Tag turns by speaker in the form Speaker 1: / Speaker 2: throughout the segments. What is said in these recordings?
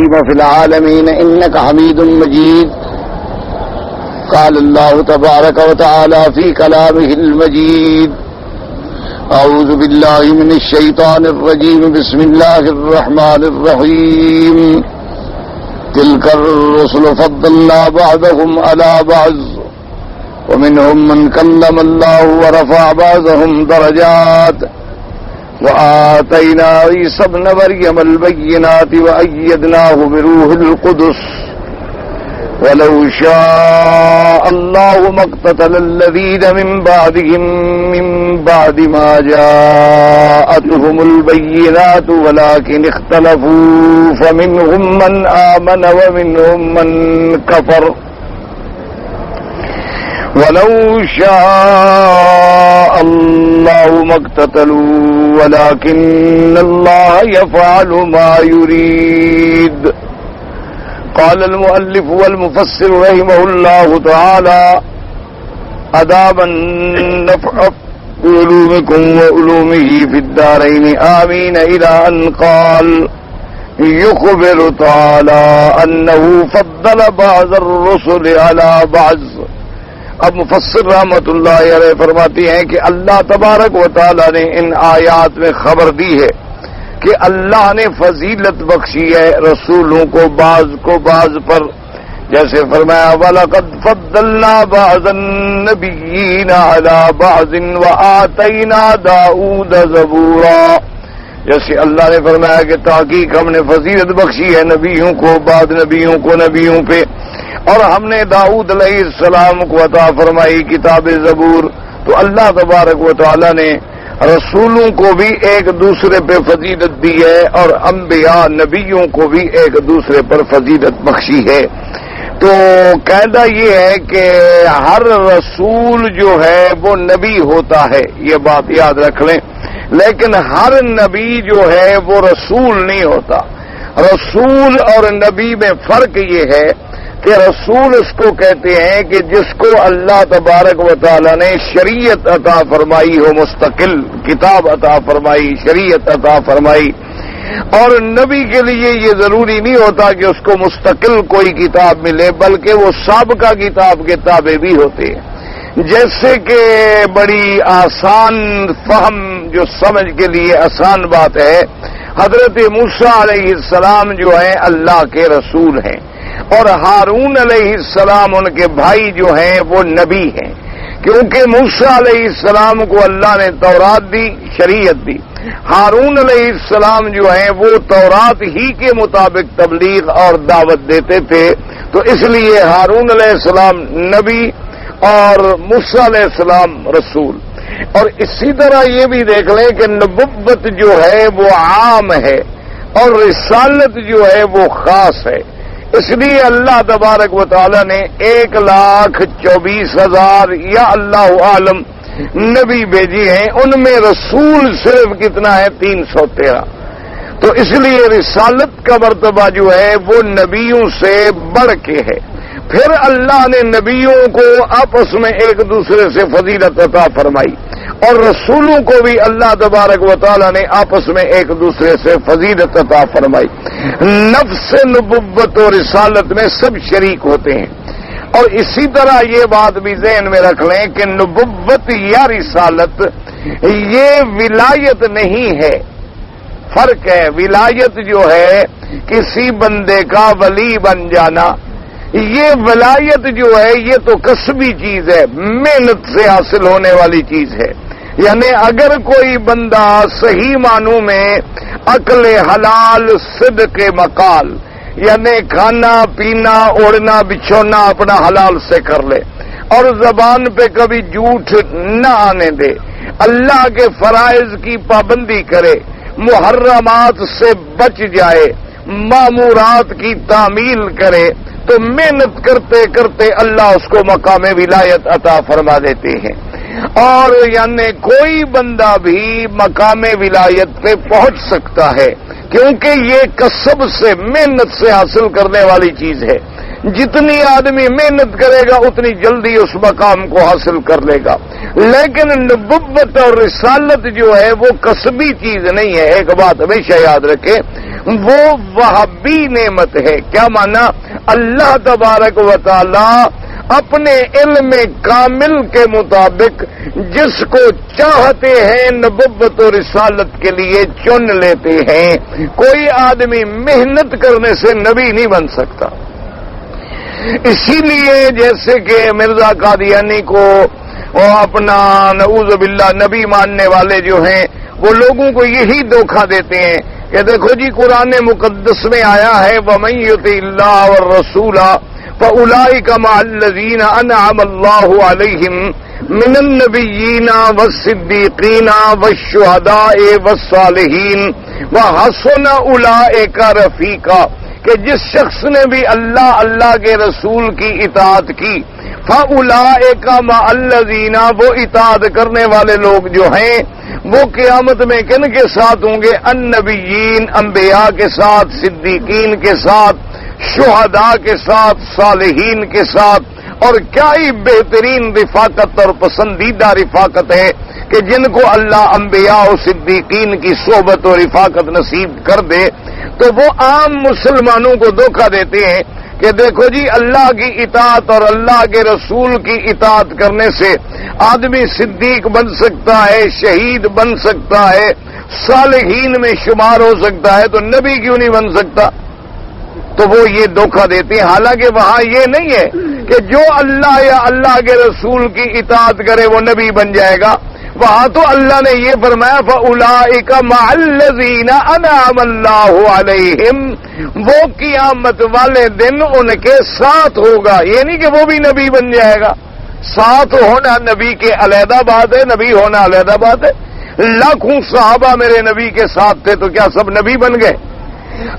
Speaker 1: إبراهيم في العالمين إنك حميد مجيد. قال الله تبارك وتعالى في كلامه المجيد: أعوذ بالله من الشيطان الرجيم. بسم الله الرحمن الرحيم. تلك الرسل فضلنا بعضهم على بعض ومنهم من كلم الله ورفع بعضهم درجات وآتينا عيسى ابن مريم البينات وأيدناه بروح القدس ولو شاء الله ما اقتتل الذين من بعدهم من بعد ما جاءتهم البينات ولكن اختلفوا فمنهم من آمن ومنهم من كفر ولو شاء الله ما اقتتلوا ولكن الله يفعل ما يريد. قال المؤلف والمفسر رحمه الله تعالى: أدام النفع بعلومكم وعلومه في الدارين آمين، إلى أن قال: يخبر تعالى أنه فضل بعض الرسل على بعض. اب مفسر رحمت اللہ علیہ فرماتی ہیں کہ اللہ تبارک و تعالی نے ان آیات میں خبر دی ہے کہ اللہ نے فضیلت بخشی ہے رسولوں کو بعض پر، جیسے فرمایا: وَلَقَدْ فَضَّلْنَا بَعْضَ النَّبِيِّينَ عَلَى بَعْضٍ وَآتَيْنَا دَاؤُودَ زَبُورًا. جیسے اللہ نے فرمایا کہ تحقیق ہم نے فضیلت بخشی ہے نبیوں کو بعد نبیوں کو نبیوں پہ، اور ہم نے داؤد علیہ السلام کو عطا فرمائی کتاب زبور. تو اللہ تبارک و تعالی نے رسولوں کو بھی ایک دوسرے پہ فضیلت دی ہے اور انبیاء نبیوں کو بھی ایک دوسرے پر فضیلت بخشی ہے. تو قاعدہ یہ ہے کہ ہر رسول جو ہے وہ نبی ہوتا ہے، یہ بات یاد رکھ لیں، لیکن ہر نبی جو ہے وہ رسول نہیں ہوتا. رسول اور نبی میں فرق یہ ہے کہ رسول اس کو کہتے ہیں کہ جس کو اللہ تبارک و تعالی نے شریعت عطا فرمائی ہو، مستقل کتاب عطا فرمائی، شریعت عطا فرمائی. اور نبی کے لیے یہ ضروری نہیں ہوتا کہ اس کو مستقل کوئی کتاب ملے، بلکہ وہ سابقہ کتاب کے تابع بھی ہوتے ہیں. جیسے کہ بڑی آسان فہم جو سمجھ کے لیے آسان بات ہے، حضرت موسیٰ علیہ السلام جو ہیں اللہ کے رسول ہیں، اور ہارون علیہ السلام ان کے بھائی جو ہیں وہ نبی ہیں، کیونکہ موسیٰ علیہ السلام کو اللہ نے تورات دی، شریعت دی. ہارون علیہ السلام جو ہیں وہ تورات ہی کے مطابق تبلیغ اور دعوت دیتے تھے، تو اس لیے ہارون علیہ السلام نبی اور موسیٰ علیہ السلام رسول. اور اسی طرح یہ بھی دیکھ لیں کہ نبوت جو ہے وہ عام ہے اور رسالت جو ہے وہ خاص ہے. اس لیے اللہ تبارک و تعالی نے 1,24,000 یا اللہ عالم نبی بھیجی ہیں، ان میں رسول صرف کتنا ہے؟ 313. تو اس لیے رسالت کا مرتبہ جو ہے وہ نبیوں سے بڑھ کے ہے. پھر اللہ نے نبیوں کو آپس میں ایک دوسرے سے فضیلت عطا فرمائی، اور رسولوں کو بھی اللہ تبارک و تعالی نے آپس میں ایک دوسرے سے فضیلت عطا فرمائی. نفس نبوت و رسالت میں سب شریک ہوتے ہیں. اور اسی طرح یہ بات بھی ذہن میں رکھ لیں کہ نبوت یا رسالت یہ ولایت نہیں ہے، فرق ہے. ولایت جو ہے کسی بندے کا ولی بن جانا، یہ ولایت جو ہے یہ تو کسبی چیز ہے، محنت سے حاصل ہونے والی چیز ہے. یعنی اگر کوئی بندہ صحیح معنوں میں عقل حلال صدق مقال، یعنی کھانا پینا اوڑھنا بچھونا اپنا حلال سے کر لے، اور زبان پہ کبھی جھوٹ نہ آنے دے، اللہ کے فرائض کی پابندی کرے، محرمات سے بچ جائے، مامورات کی تعمیل کرے، تو محنت کرتے کرتے اللہ اس کو مقام ولایت عطا فرما دیتے ہیں. اور یعنی کوئی بندہ بھی مقام ولایت پہ پہنچ سکتا ہے، کیونکہ یہ کسب سے محنت سے حاصل کرنے والی چیز ہے. جتنی آدمی محنت کرے گا اتنی جلدی اس مقام کو حاصل کر لے گا. لیکن نبوت اور رسالت جو ہے وہ کسبی چیز نہیں ہے. ایک بات ہمیشہ یاد رکھیں، وہ وہابی نعمت ہے۔ کیا مانا؟ اللہ تبارک و تعالی اپنے علم کامل کے مطابق جس کو چاہتے ہیں نبوت و رسالت کے لیے چن لیتے ہیں۔ کوئی آدمی محنت کرنے سے نبی نہیں بن سکتا۔ اسی لیے جیسے کہ مرزا قادیانی کو اور اپنا نعوذ باللہ نبی ماننے والے جو ہیں وہ لوگوں کو یہی دھوکہ دیتے ہیں کہ دیکھو جی قرآن مقدس میں آیا ہے وَمَن يُطِعِ اللَّهَ وَالرَّسُولَ فَأُولَٰئِكَ مَعَ الَّذِينَ أَنْعَمَ اللَّهُ عَلَيْهِم مِّنَ النَّبِيِّينَ وَالصِّدِّيقِينَ وَالشُّهَدَاءِ وَالصَّالِحِينَ وَحَسُنَ أُولَٰئِكَ رَفِيقًا، کہ جس شخص نے بھی اللہ کے رسول کی اطاعت کی فَأُولَٰئِكَ مَعَ الَّذِينَ، وہ اطاعت کرنے والے لوگ جو ہیں وہ قیامت میں کن کے ساتھ ہوں گے؟ النبیین، انبیاء کے ساتھ، صدیقین کے ساتھ، شہداء کے ساتھ، صالحین کے ساتھ۔ اور کیا ہی بہترین رفاقت اور پسندیدہ رفاقت ہے کہ جن کو اللہ انبیاء و صدیقین کی صحبت و رفاقت نصیب کر دے تو وہ عام مسلمانوں کو دھوکہ دیتے ہیں کہ دیکھو جی اللہ کی اطاعت اور اللہ کے رسول کی اطاعت کرنے سے آدمی صدیق بن سکتا ہے، شہید بن سکتا ہے، صالحین میں شمار ہو سکتا ہے، تو نبی کیوں نہیں بن سکتا؟ تو وہ یہ دھوکہ دیتے ہیں۔ حالانکہ وہاں یہ نہیں ہے کہ جو اللہ یا اللہ کے رسول کی اطاعت کرے وہ نبی بن جائے گا۔ وہاں تو اللہ نے یہ فرمایا فَأُولَٰئِكَ مَعَ الَّذِينَ أَنْعَمَ اللَّهُ عَلَيْهِمْ، وہ قیامت والے دن ان کے ساتھ ہوگا۔ یہ نہیں کہ وہ بھی نبی بن جائے گا۔ ساتھ ہونا نبی کے علیحدہ بات ہے، نبی ہونا علیحدہ بات ہے۔ لاکھوں صحابہ میرے نبی کے ساتھ تھے تو کیا سب نبی بن گئے؟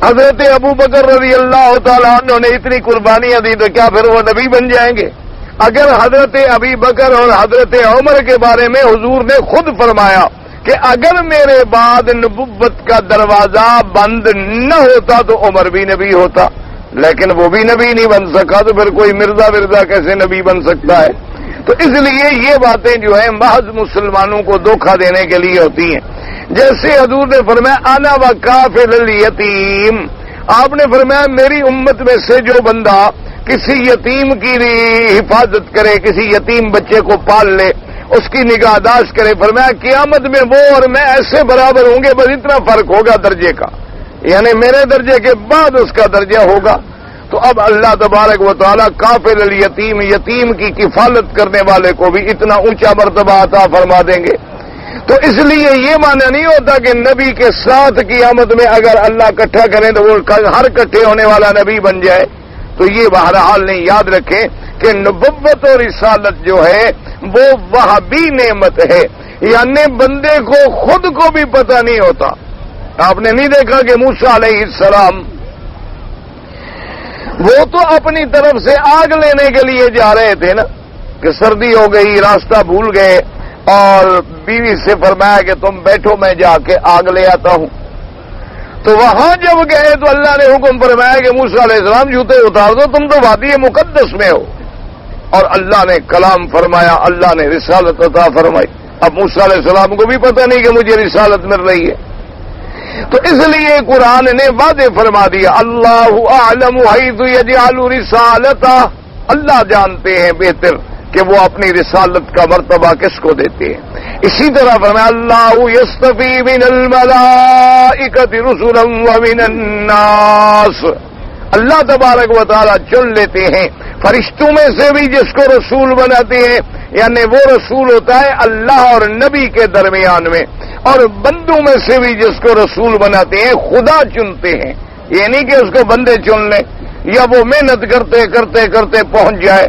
Speaker 1: حضرت ابو بکر رضی اللہ تعالیٰ عنہ نے اتنی قربانیاں دی تو کیا پھر وہ نبی بن جائیں گے؟ اگر حضرت ابی بکر اور حضرت عمر کے بارے میں حضور نے خود فرمایا کہ اگر میرے بعد نبوت کا دروازہ بند نہ ہوتا تو عمر بھی نبی ہوتا، لیکن وہ بھی نبی نہیں بن سکا، تو پھر کوئی مرزا کیسے نبی بن سکتا ہے؟ تو اس لیے یہ باتیں جو ہیں محض مسلمانوں کو دھوکہ دینے کے لیے ہوتی ہیں۔ جیسے حضور نے فرمایا انا وکافل الیتیم، آپ نے فرمایا میری امت میں سے جو بندہ کسی یتیم کی حفاظت کرے، کسی یتیم بچے کو پال لے، اس کی نگہداشت کرے، فرمایا قیامت میں وہ اور میں ایسے برابر ہوں گے، بس اتنا فرق ہوگا درجے کا، یعنی میرے درجے کے بعد اس کا درجہ ہوگا۔ تو اب اللہ تبارک و تعالیٰ کافل الیتیم، یتیم کی کفالت کرنے والے کو بھی اتنا اونچا مرتبہ عطا فرما دیں گے۔ تو اس لیے یہ معنی نہیں ہوتا کہ نبی کے ساتھ قیامت میں اگر اللہ اکٹھا کریں تو وہ ہر اکٹھے ہونے والا نبی بن جائے، تو یہ بہرحال نہیں۔ یاد رکھیں کہ نبوت اور رسالت جو ہے وہ وہابی نعمت ہے، یعنی بندے کو خود کو بھی پتہ نہیں ہوتا۔ آپ نے نہیں دیکھا کہ موسیٰ علیہ السلام وہ تو اپنی طرف سے آگ لینے کے لیے جا رہے تھے نا، کہ سردی ہو گئی، راستہ بھول گئے، اور بیوی سے فرمایا کہ تم بیٹھو میں جا کے آگ لے آتا ہوں۔ تو وہاں جب گئے تو اللہ نے حکم فرمایا کہ موسیٰ علیہ السلام جوتے اتار دو، تم تو وادی مقدس میں ہو، اور اللہ نے کلام فرمایا، اللہ نے رسالت عطا فرمائی۔ اب موسیٰ علیہ السلام کو بھی پتہ نہیں کہ مجھے رسالت مل رہی ہے، تو اس لیے قرآن نے واضح فرما دیا اللہ اعلم حیث یجعل رسالتہ، اللہ جانتے ہیں بہتر کہ وہ اپنی رسالت کا مرتبہ کس کو دیتے ہیں۔ اسی طرح فرمایا اللہ یصطفی من الملائکۃ رسلا ومن الناس، اللہ تبارک و تعالیٰ چن لیتے ہیں فرشتوں میں سے بھی جس کو رسول بناتے ہیں، یعنی وہ رسول ہوتا ہے اللہ اور نبی کے درمیان میں، اور بندوں میں سے بھی جس کو رسول بناتے ہیں خدا چنتے ہیں، یہ نہیں کہ اس کو بندے چن لیں یا وہ محنت کرتے کرتے کرتے پہنچ جائے۔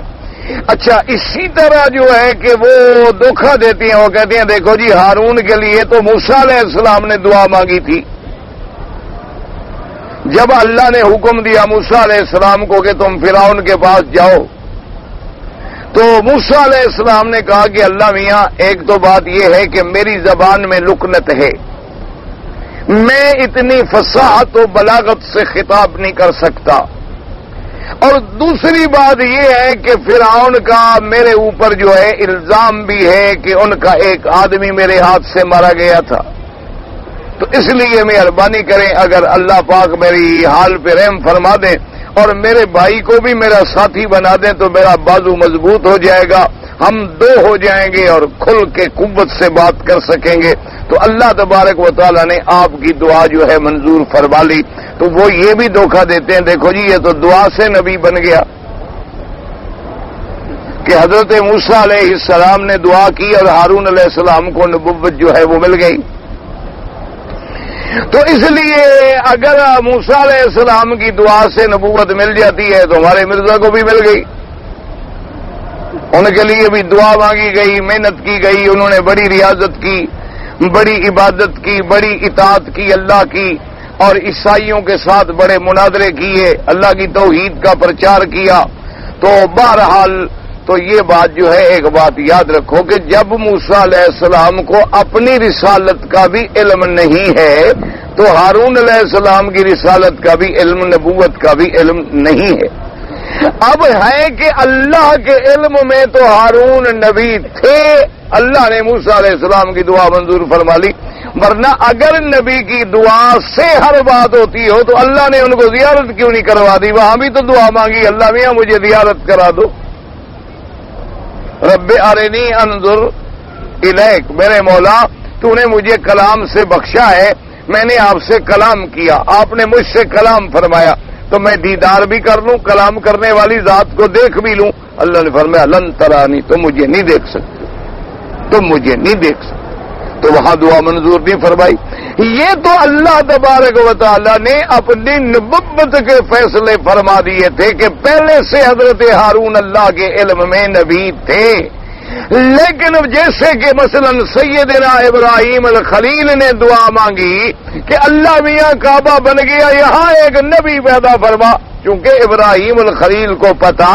Speaker 1: اچھا اسی طرح جو ہے کہ وہ دھوکہ دیتی ہیں، وہ کہتے ہیں دیکھو جی ہارون کے لیے تو موسیٰ علیہ السلام نے دعا مانگی تھی، جب اللہ نے حکم دیا موسیٰ علیہ السلام کو کہ تم فرعون کے پاس جاؤ، تو موسیٰ علیہ السلام نے کہا کہ اللہ میاں ایک تو بات یہ ہے کہ میری زبان میں لکنت ہے، میں اتنی فصاحت و بلاغت سے خطاب نہیں کر سکتا، اور دوسری بات یہ ہے کہ فرعون کا میرے اوپر جو ہے الزام بھی ہے کہ ان کا ایک آدمی میرے ہاتھ سے مارا گیا تھا، تو اس لیے مہربانی کریں، اگر اللہ پاک میری حال پہ رحم فرما دیں اور میرے بھائی کو بھی میرا ساتھی بنا دیں تو میرا بازو مضبوط ہو جائے گا، ہم دو ہو جائیں گے اور کھل کے قوت سے بات کر سکیں گے۔ تو اللہ تبارک و تعالیٰ نے آپ کی دعا جو ہے منظور فرما لی۔ تو وہ یہ بھی دھوکہ دیتے ہیں، دیکھو جی یہ تو دعا سے نبی بن گیا کہ حضرت موسیٰ علیہ السلام نے دعا کی اور ہارون علیہ السلام کو نبوت جو ہے وہ مل گئی۔ تو اس لیے اگر موسیٰ علیہ السلام کی دعا سے نبوت مل جاتی ہے تو ہمارے مرزا کو بھی مل گئی۔ ان کے لیے بھی دعا مانگی گئی، محنت کی گئی، انہوں نے بڑی ریاضت کی، بڑی عبادت کی، بڑی اطاعت کی اللہ کی، اور عیسائیوں کے ساتھ بڑے مناظرے کیے، اللہ کی توحید کا پرچار کیا۔ تو بہرحال تو یہ بات جو ہے، ایک بات یاد رکھو کہ جب موسیٰ علیہ السلام کو اپنی رسالت کا بھی علم نہیں ہے تو ہارون علیہ السلام کی رسالت کا بھی علم، نبوت کا بھی علم نہیں ہے۔ اب ہے کہ اللہ کے علم میں تو ہارون نبی تھے، اللہ نے موسیٰ علیہ السلام کی دعا منظور فرما لی، ورنہ اگر نبی کی دعا سے ہر بات ہوتی ہو تو اللہ نے ان کو زیارت کیوں نہیں کروا دی؟ وہاں بھی تو دعا مانگی، اللہ میاں مجھے زیارت کرا دو، رب ارنی انظر الیک، میرے مولا تو نے مجھے کلام سے بخشا ہے، میں نے آپ سے کلام کیا، آپ نے مجھ سے کلام فرمایا تو میں دیدار بھی کر لوں، کلام کرنے والی ذات کو دیکھ بھی لوں۔ اللہ نے فرمایا لن ترانی، تم مجھے نہیں دیکھ سکتے، تم مجھے نہیں دیکھ سکتے، تو وہاں دعا منظور نہیں فرمائی۔ یہ تو اللہ تبارک و تعالی نے اپنی نبوت کے فیصلے فرما دیے تھے کہ پہلے سے حضرت ہارون اللہ کے علم میں نبی تھے، لیکن جیسے کہ مثلا سیدنا ابراہیم الخلیل نے دعا مانگی کہ اللہ میاں کعبہ بن گیا، یہاں ایک نبی پیدا فرما، چونکہ ابراہیم الخلیل کو پتا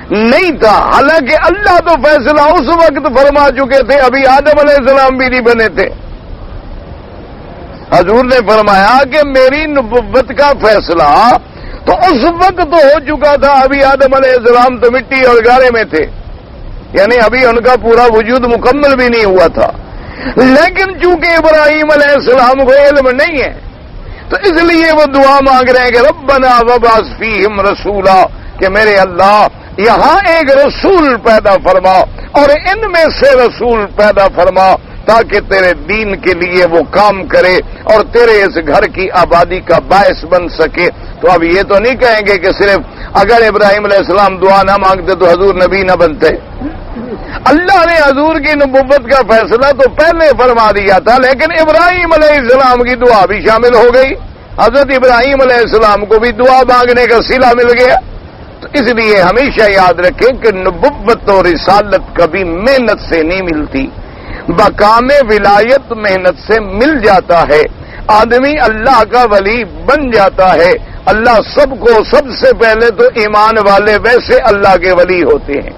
Speaker 1: نہیں تھا، حالانکہ اللہ تو فیصلہ اس وقت فرما چکے تھے، ابھی آدم علیہ السلام بھی نہیں بنے تھے۔ حضور نے فرمایا کہ میری نبوت کا فیصلہ تو اس وقت تو ہو چکا تھا، ابھی آدم علیہ السلام تو مٹی اور گارے میں تھے، یعنی ابھی ان کا پورا وجود مکمل بھی نہیں ہوا تھا، لیکن چونکہ ابراہیم علیہ السلام کو علم نہیں ہے تو اس لیے وہ دعا مانگ رہے ہیں کہ ربنا وبعث فیہم رسولا، کہ میرے اللہ یہاں ایک رسول پیدا فرما اور ان میں سے رسول پیدا فرما تاکہ تیرے دین کے لیے وہ کام کرے اور تیرے اس گھر کی آبادی کا باعث بن سکے۔ تو اب یہ تو نہیں کہیں گے کہ صرف اگر ابراہیم علیہ السلام دعا نہ مانگتے تو حضور نبی نہ بنتے۔ اللہ نے حضور کی نبوت کا فیصلہ تو پہلے فرما دیا تھا، لیکن ابراہیم علیہ السلام کی دعا بھی شامل ہو گئی، حضرت ابراہیم علیہ السلام کو بھی دعا مانگنے کا صلہ مل گیا۔ تو اس لیے ہمیشہ یاد رکھیں کہ نبوت اور رسالت کبھی محنت سے نہیں ملتی، مقام ولایت محنت سے مل جاتا ہے، آدمی اللہ کا ولی بن جاتا ہے۔ اللہ سب کو سب سے پہلے تو ایمان والے ویسے اللہ کے ولی ہوتے ہیں،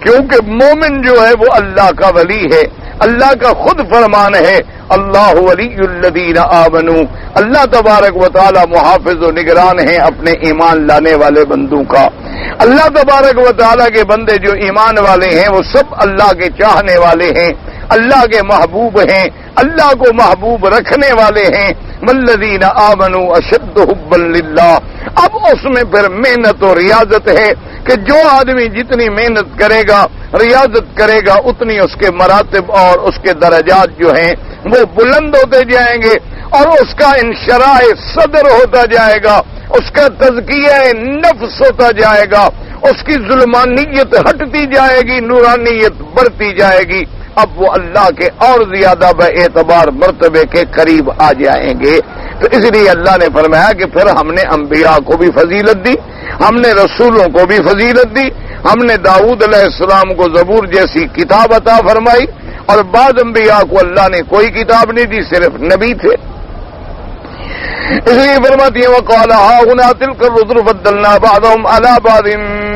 Speaker 1: کیونکہ مومن جو ہے وہ اللہ کا ولی ہے، اللہ کا خود فرمان ہے اللہ ولی الذین آمنوا، اللہ تبارک و تعالی محافظ و نگران ہیں اپنے ایمان لانے والے بندوں کا۔ اللہ تبارک و تعالی کے بندے جو ایمان والے ہیں وہ سب اللہ کے چاہنے والے ہیں، اللہ کے محبوب ہیں، اللہ کو محبوب رکھنے والے ہیں۔ والذین آمنوا اشد حبا للہ، اب اس میں پھر محنت و ریاضت ہے کہ جو آدمی جتنی محنت کرے گا، ریاضت کرے گا، اتنی اس کے مراتب اور اس کے درجات جو ہیں وہ بلند ہوتے جائیں گے اور اس کا انشراح صدر ہوتا جائے گا، اس کا تزکیہ نفس ہوتا جائے گا، اس کی ظلمانیت ہٹتی جائے گی، نورانیت بڑھتی جائے گی، اب وہ اللہ کے اور زیادہ بے اعتبار مرتبے کے قریب آ جائیں گے۔ تو اس لیے اللہ نے فرمایا کہ پھر ہم نے انبیاء کو بھی فضیلت دی، ہم نے رسولوں کو بھی فضیلت دی، ہم نے داؤد علیہ السلام کو زبور جیسی کتاب عطا فرمائی، اور بعض انبیاء کو اللہ نے کوئی کتاب نہیں دی، صرف نبی تھے۔ اس لیے فرماتی ہیں وَقَالَ هَٰؤُلَاءِ تِلْكَ الرُّسُلُ فَضَّلْنَا بَعْضَهُمْ عَلَىٰ بَعْضٍ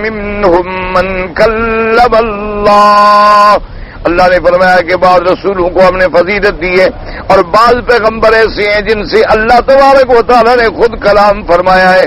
Speaker 1: مِّنْهُم مَّن كَلَّمَ اللَّهُ، اللہ نے فرمایا کہ بعض رسولوں کو ہم نے فضیلت دی ہے اور بعض پیغمبر ایسے ہیں جن سے اللہ تبارک و تعالیٰ نے خود کلام فرمایا ہے،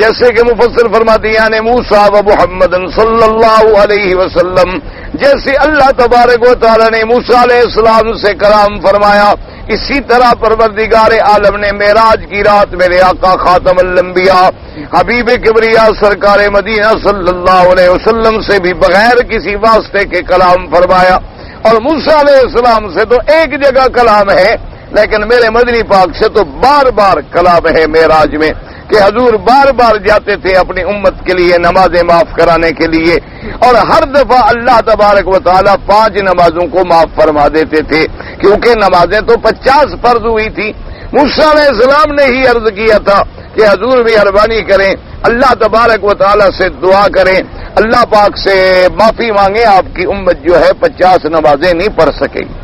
Speaker 1: جیسے کہ مفسر فرماتے ہیں یعنی موسیٰ و محمد صلی اللہ علیہ وسلم، جیسے اللہ تبارک و تعالیٰ نے موسیٰ علیہ السلام سے کلام فرمایا، اسی طرح پروردگار عالم نے معراج کی رات میرے آقا خاتم الانبیاء حبیب کبریا سرکار مدینہ صلی اللہ علیہ وسلم سے بھی بغیر کسی واسطے کے کلام فرمایا، اور موسیٰ علیہ السلام سے تو ایک جگہ کلام ہے، لیکن میرے مدنی پاک سے تو بار بار کلام ہے معراج میں، کہ حضور بار بار جاتے تھے اپنی امت کے لیے نمازیں معاف کرانے کے لیے، اور ہر دفعہ اللہ تبارک و تعالیٰ 5 نمازوں کو معاف فرما دیتے تھے، کیونکہ نمازیں تو 50 فرض ہوئی تھی۔ موسیٰ علیہ السلام نے ہی عرض کیا تھا کہ حضور مہربانی کریں، اللہ تبارک و تعالیٰ سے دعا کریں، اللہ پاک سے معافی مانگیں، آپ کی امت جو ہے 50 نمازیں نہیں پڑھ سکے گی۔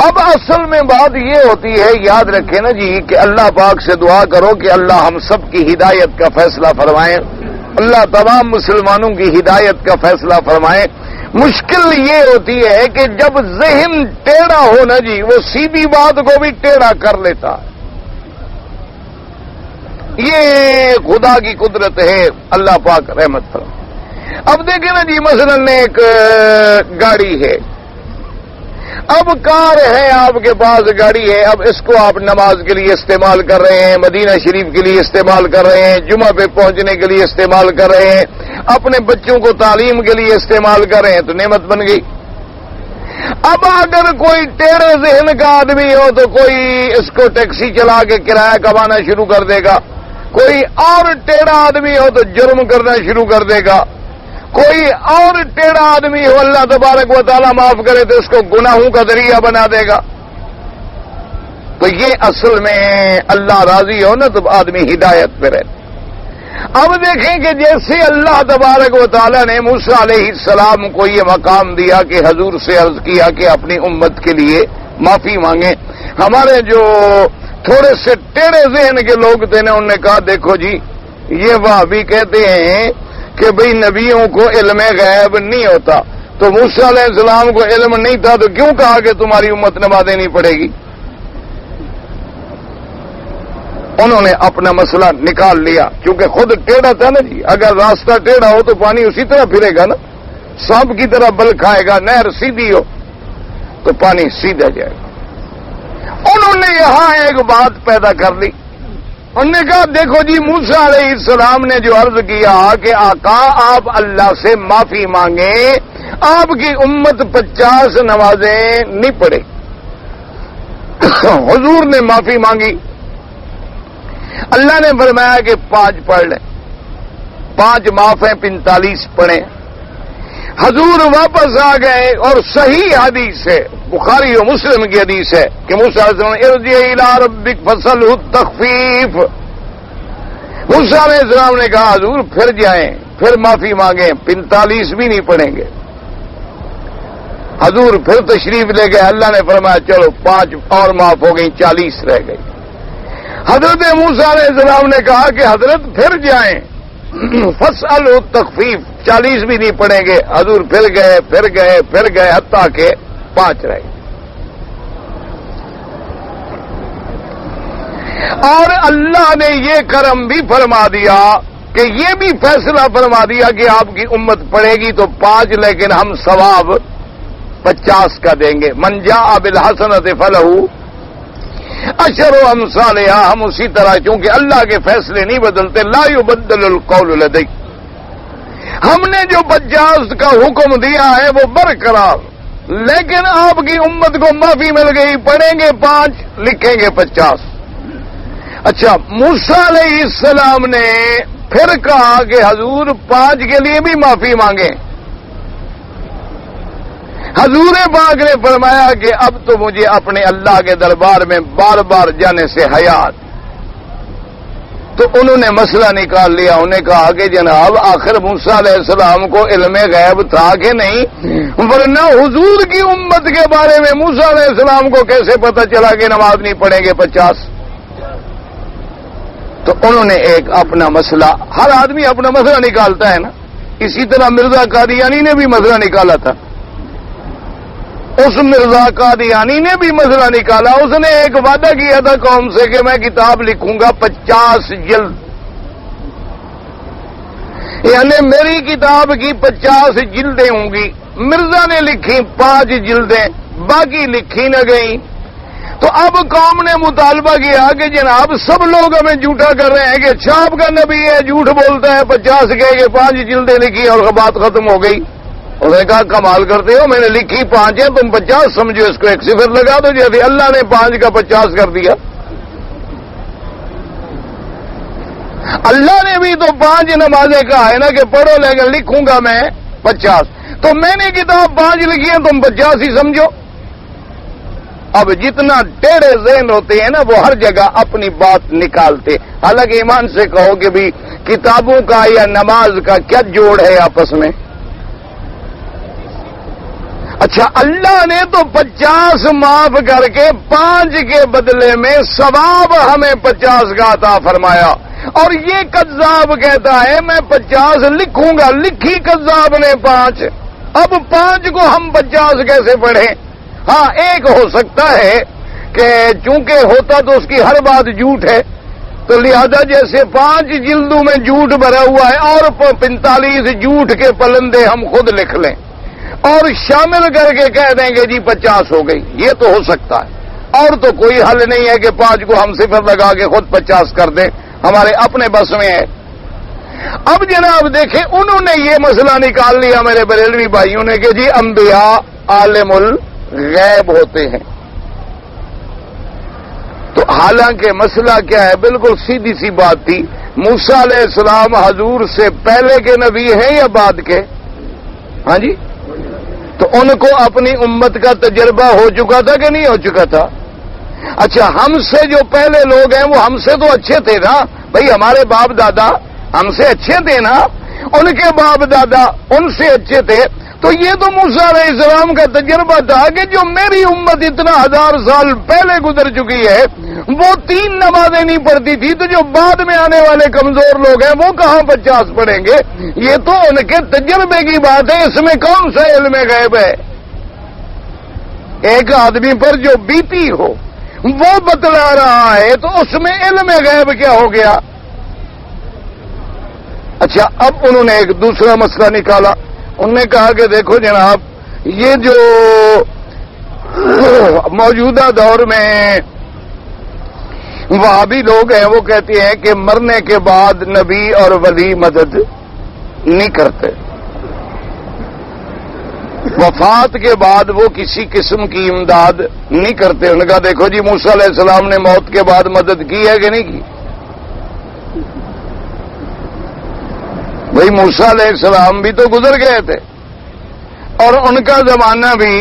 Speaker 1: اب اصل میں بات یہ ہوتی ہے، یاد رکھیں نا جی، کہ اللہ پاک سے دعا کرو کہ اللہ ہم سب کی ہدایت کا فیصلہ فرمائیں، اللہ تمام مسلمانوں کی ہدایت کا فیصلہ فرمائیں۔ مشکل یہ ہوتی ہے کہ جب ذہن ٹیڑھا ہو نا جی، وہ سیدھی بات کو بھی ٹیڑھا کر لیتا، یہ خدا کی قدرت ہے، اللہ پاک رحمت فرمائے۔ اب دیکھیں نا جی، مثلا ایک گاڑی ہے، اب کار ہے آپ کے پاس، گاڑی ہے، اب اس کو آپ نماز کے لیے استعمال کر رہے ہیں، مدینہ شریف کے لیے استعمال کر رہے ہیں، جمعہ پہ پہنچنے کے لیے استعمال کر رہے ہیں، اپنے بچوں کو تعلیم کے لیے استعمال کر رہے ہیں، تو نعمت بن گئی۔ اب اگر کوئی ٹیڑھے ذہن کا آدمی ہو تو کوئی اس کو ٹیکسی چلا کے کرایہ کمانا شروع کر دے گا، کوئی اور ٹیڑھا آدمی ہو تو جرم کرنا شروع کر دے گا، کوئی اور ٹیڑھا آدمی ہو اللہ تبارک و تعالیٰ معاف کرے تو اس کو گناہوں کا ذریعہ بنا دے گا۔ تو یہ اصل میں اللہ راضی ہو نا تو آدمی ہدایت پہ رہے۔ اب دیکھیں کہ جیسے اللہ تبارک و تعالیٰ نے موسیٰ علیہ السلام کو یہ مقام دیا کہ حضور سے عرض کیا کہ اپنی امت کے لیے معافی مانگیں، ہمارے جو تھوڑے سے ٹیڑھے ذہن کے لوگ تھے نا، انہوں نے کہا دیکھو جی، یہ وہابی کہتے ہیں کہ بھئی نبیوں کو علم غیب نہیں ہوتا، تو موسیٰ علیہ السلام کو علم نہیں تھا تو کیوں کہا کہ تمہاری امت نمازیں نہیں پڑھے گی؟ انہوں نے اپنا مسئلہ نکال لیا، کیونکہ خود ٹیڑھا تھا نا جی، اگر راستہ ٹیڑھا ہو تو پانی اسی طرح پھرے گا نا، سانپ کی طرح بل کھائے گا، نہر سیدھی ہو تو پانی سیدھا جائے گا۔ انہوں نے یہاں ایک بات پیدا کر لی، انہوں نے کہا دیکھو جی، موسیٰ علیہ السلام نے جو عرض کیا کہ آقا آپ اللہ سے معافی مانگیں، آپ کی امت 50 نمازیں نہیں پڑھے، حضور نے معافی مانگی، اللہ نے فرمایا کہ 5 پڑھ لیں، 5 معاف ہیں، 45 پڑھیں۔ حضور واپس آ گئے، اور صحیح حدیث ہے، بخاری و مسلم کی حدیث ہے کہ موسیٰ علیہ السلام ارجع الی ربک فاسألہ التخفیف، موسیٰ علیہ السلام نے کہا حضور پھر جائیں، پھر معافی مانگیں، 45 بھی نہیں پڑھیں گے۔ حضور پھر تشریف لے گئے، اللہ نے فرمایا چلو 5 اور معاف ہو گئی، 40 رہ گئی۔ حضرت موسیٰ علیہ السلام نے کہا کہ حضرت پھر جائیں، فاسألہ التخفیف، 40 بھی نہیں پڑھیں گے۔ حضور پھر گئے، پھر گئے، پھر گئے، حتیٰ کہ 5 رہ گئے۔ اور اللہ نے یہ کرم بھی فرما دیا کہ یہ بھی فیصلہ فرما دیا کہ آپ کی امت پڑھے گی تو 5، لیکن ہم ثواب 50 کا دیں گے۔ من جاء بالحسنۃ فلہ عشر امثالھا، ہم اسی طرح، چونکہ اللہ کے فیصلے نہیں بدلتے، لا یبدل القول لدی، ہم نے جو 50 کا حکم دیا ہے وہ برقرار، لیکن آپ کی امت کو معافی مل گئی، پڑھیں گے 5، لکھیں گے 50۔ اچھا، موسیٰ علیہ السلام نے پھر کہا کہ حضور 5 کے لیے بھی معافی مانگیں۔ حضور پاک نے فرمایا کہ اب تو مجھے اپنے اللہ کے دربار میں بار بار جانے سے حیات، تو انہوں نے مسئلہ نکال لیا، انہوں نے کہا کہ جناب آخر موسیٰ علیہ السلام کو علم غیب تھا کہ نہیں، ورنہ حضور کی امت کے بارے میں موسیٰ علیہ السلام کو کیسے پتہ چلا کہ نماز نہیں پڑھیں گے 50؟ تو انہوں نے ایک اپنا مسئلہ، ہر آدمی اپنا مسئلہ نکالتا ہے نا، اسی طرح مرزا قادیانی نے بھی مسئلہ نکالا تھا، اس مرزا قادیانی نے بھی مسئلہ نکالا، اس نے ایک وعدہ کیا تھا قوم سے کہ میں کتاب لکھوں گا 50 جلد، یعنی میری کتاب کی 50 جلدیں ہوں گی۔ مرزا نے لکھی 5 جلدیں، باقی لکھی نہ گئیں۔ تو اب قوم نے مطالبہ کیا کہ جناب سب لوگ ہمیں جھوٹا کر رہے ہیں کہ اچھا آپ کا نبی ہے جھوٹ بولتا ہے 50 کہے کہ 5 جلدیں لکھی اور بات ختم ہو گئی. انہوں نے کہا کمال کرتے ہو, میں نے لکھی 5 ہے, تم 50 سمجھو, اس کو ایک صفر لگا دو جیسے اللہ نے 5 کا 50 کر دیا. اللہ نے بھی تو 5 نمازیں کہا ہے نا کہ پڑھو, لیکن لکھوں گا میں 50. تو میں نے کتاب 5 لکھی ہے, تم 50 ہی سمجھو. اب جتنا ٹیڑھے ذہن ہوتے ہیں نا وہ ہر جگہ اپنی بات نکالتے. حالانکہ ایمان سے کہو کہ بھی کتابوں کا یا نماز کا کیا جوڑ ہے آپس میں. اچھا اللہ نے تو 50 معاف کر کے 5 کے بدلے میں ثواب ہمیں 50 کا عطا فرمایا, اور یہ کذاب کہتا ہے میں 50 لکھوں گا. لکھی کذاب نے 5. اب 5 کو ہم 50 کیسے پڑھیں؟ ہاں ایک ہو سکتا ہے کہ چونکہ ہوتا تو اس کی ہر بات جھوٹ ہے, تو لہذا جیسے 5 جلدوں میں جھوٹ بھرا ہوا ہے اور 45 جھوٹ کے پلندے ہم خود لکھ لیں اور شامل کر کے کہہ دیں گے جی 50 ہو گئی. یہ تو ہو سکتا ہے, اور تو کوئی حل نہیں ہے کہ 5 کو ہم صفر لگا کے خود 50 کر دیں, ہمارے اپنے بس میں ہے. اب جناب دیکھیں انہوں نے یہ مسئلہ نکال لیا میرے بریلوی بھائیوں نے کہ جی انبیاء عالم الغیب ہوتے ہیں. تو حالانکہ مسئلہ کیا ہے, بالکل سیدھی سی بات تھی. موسیٰ علیہ السلام حضور سے پہلے کے نبی ہیں یا بعد کے؟ ہاں جی, تو ان کو اپنی امت کا تجربہ ہو چکا تھا کہ نہیں ہو چکا تھا؟ اچھا ہم سے جو پہلے لوگ ہیں وہ ہم سے تو اچھے تھے نا بھائی, ہمارے باپ دادا ہم سے اچھے تھے نا, ان کے باپ دادا ان سے اچھے تھے. تو یہ تو موسیٰ علیہ السلام کا تجربہ تھا کہ جو میری امت اتنا 1000 سال پہلے گزر چکی ہے وہ 3 نمازیں نہیں پڑھتی تھی, تو جو بعد میں آنے والے کمزور لوگ ہیں وہ کہاں 50 پڑھیں گے؟ یہ تو ان کے تجربے کی بات ہے, اس میں کون سا علم غیب ہے؟ ایک آدمی پر جو بیتی ہو وہ بتلا رہا ہے تو اس میں علم غیب کیا ہو گیا؟ اچھا اب انہوں نے ایک دوسرا مسئلہ نکالا. انہوں نے کہا کہ دیکھو جناب, یہ جو موجودہ دور میں وہابی لوگ ہیں وہ کہتے ہیں کہ مرنے کے بعد نبی اور ولی مدد نہیں کرتے, وفات کے بعد وہ کسی قسم کی امداد نہیں کرتے. انہوں نے کہا دیکھو جی موسیٰ علیہ السلام نے موت کے بعد مدد کی ہے کہ نہیں کی؟ بھئی موسیٰ علیہ السلام بھی تو گزر گئے تھے اور ان کا زمانہ بھی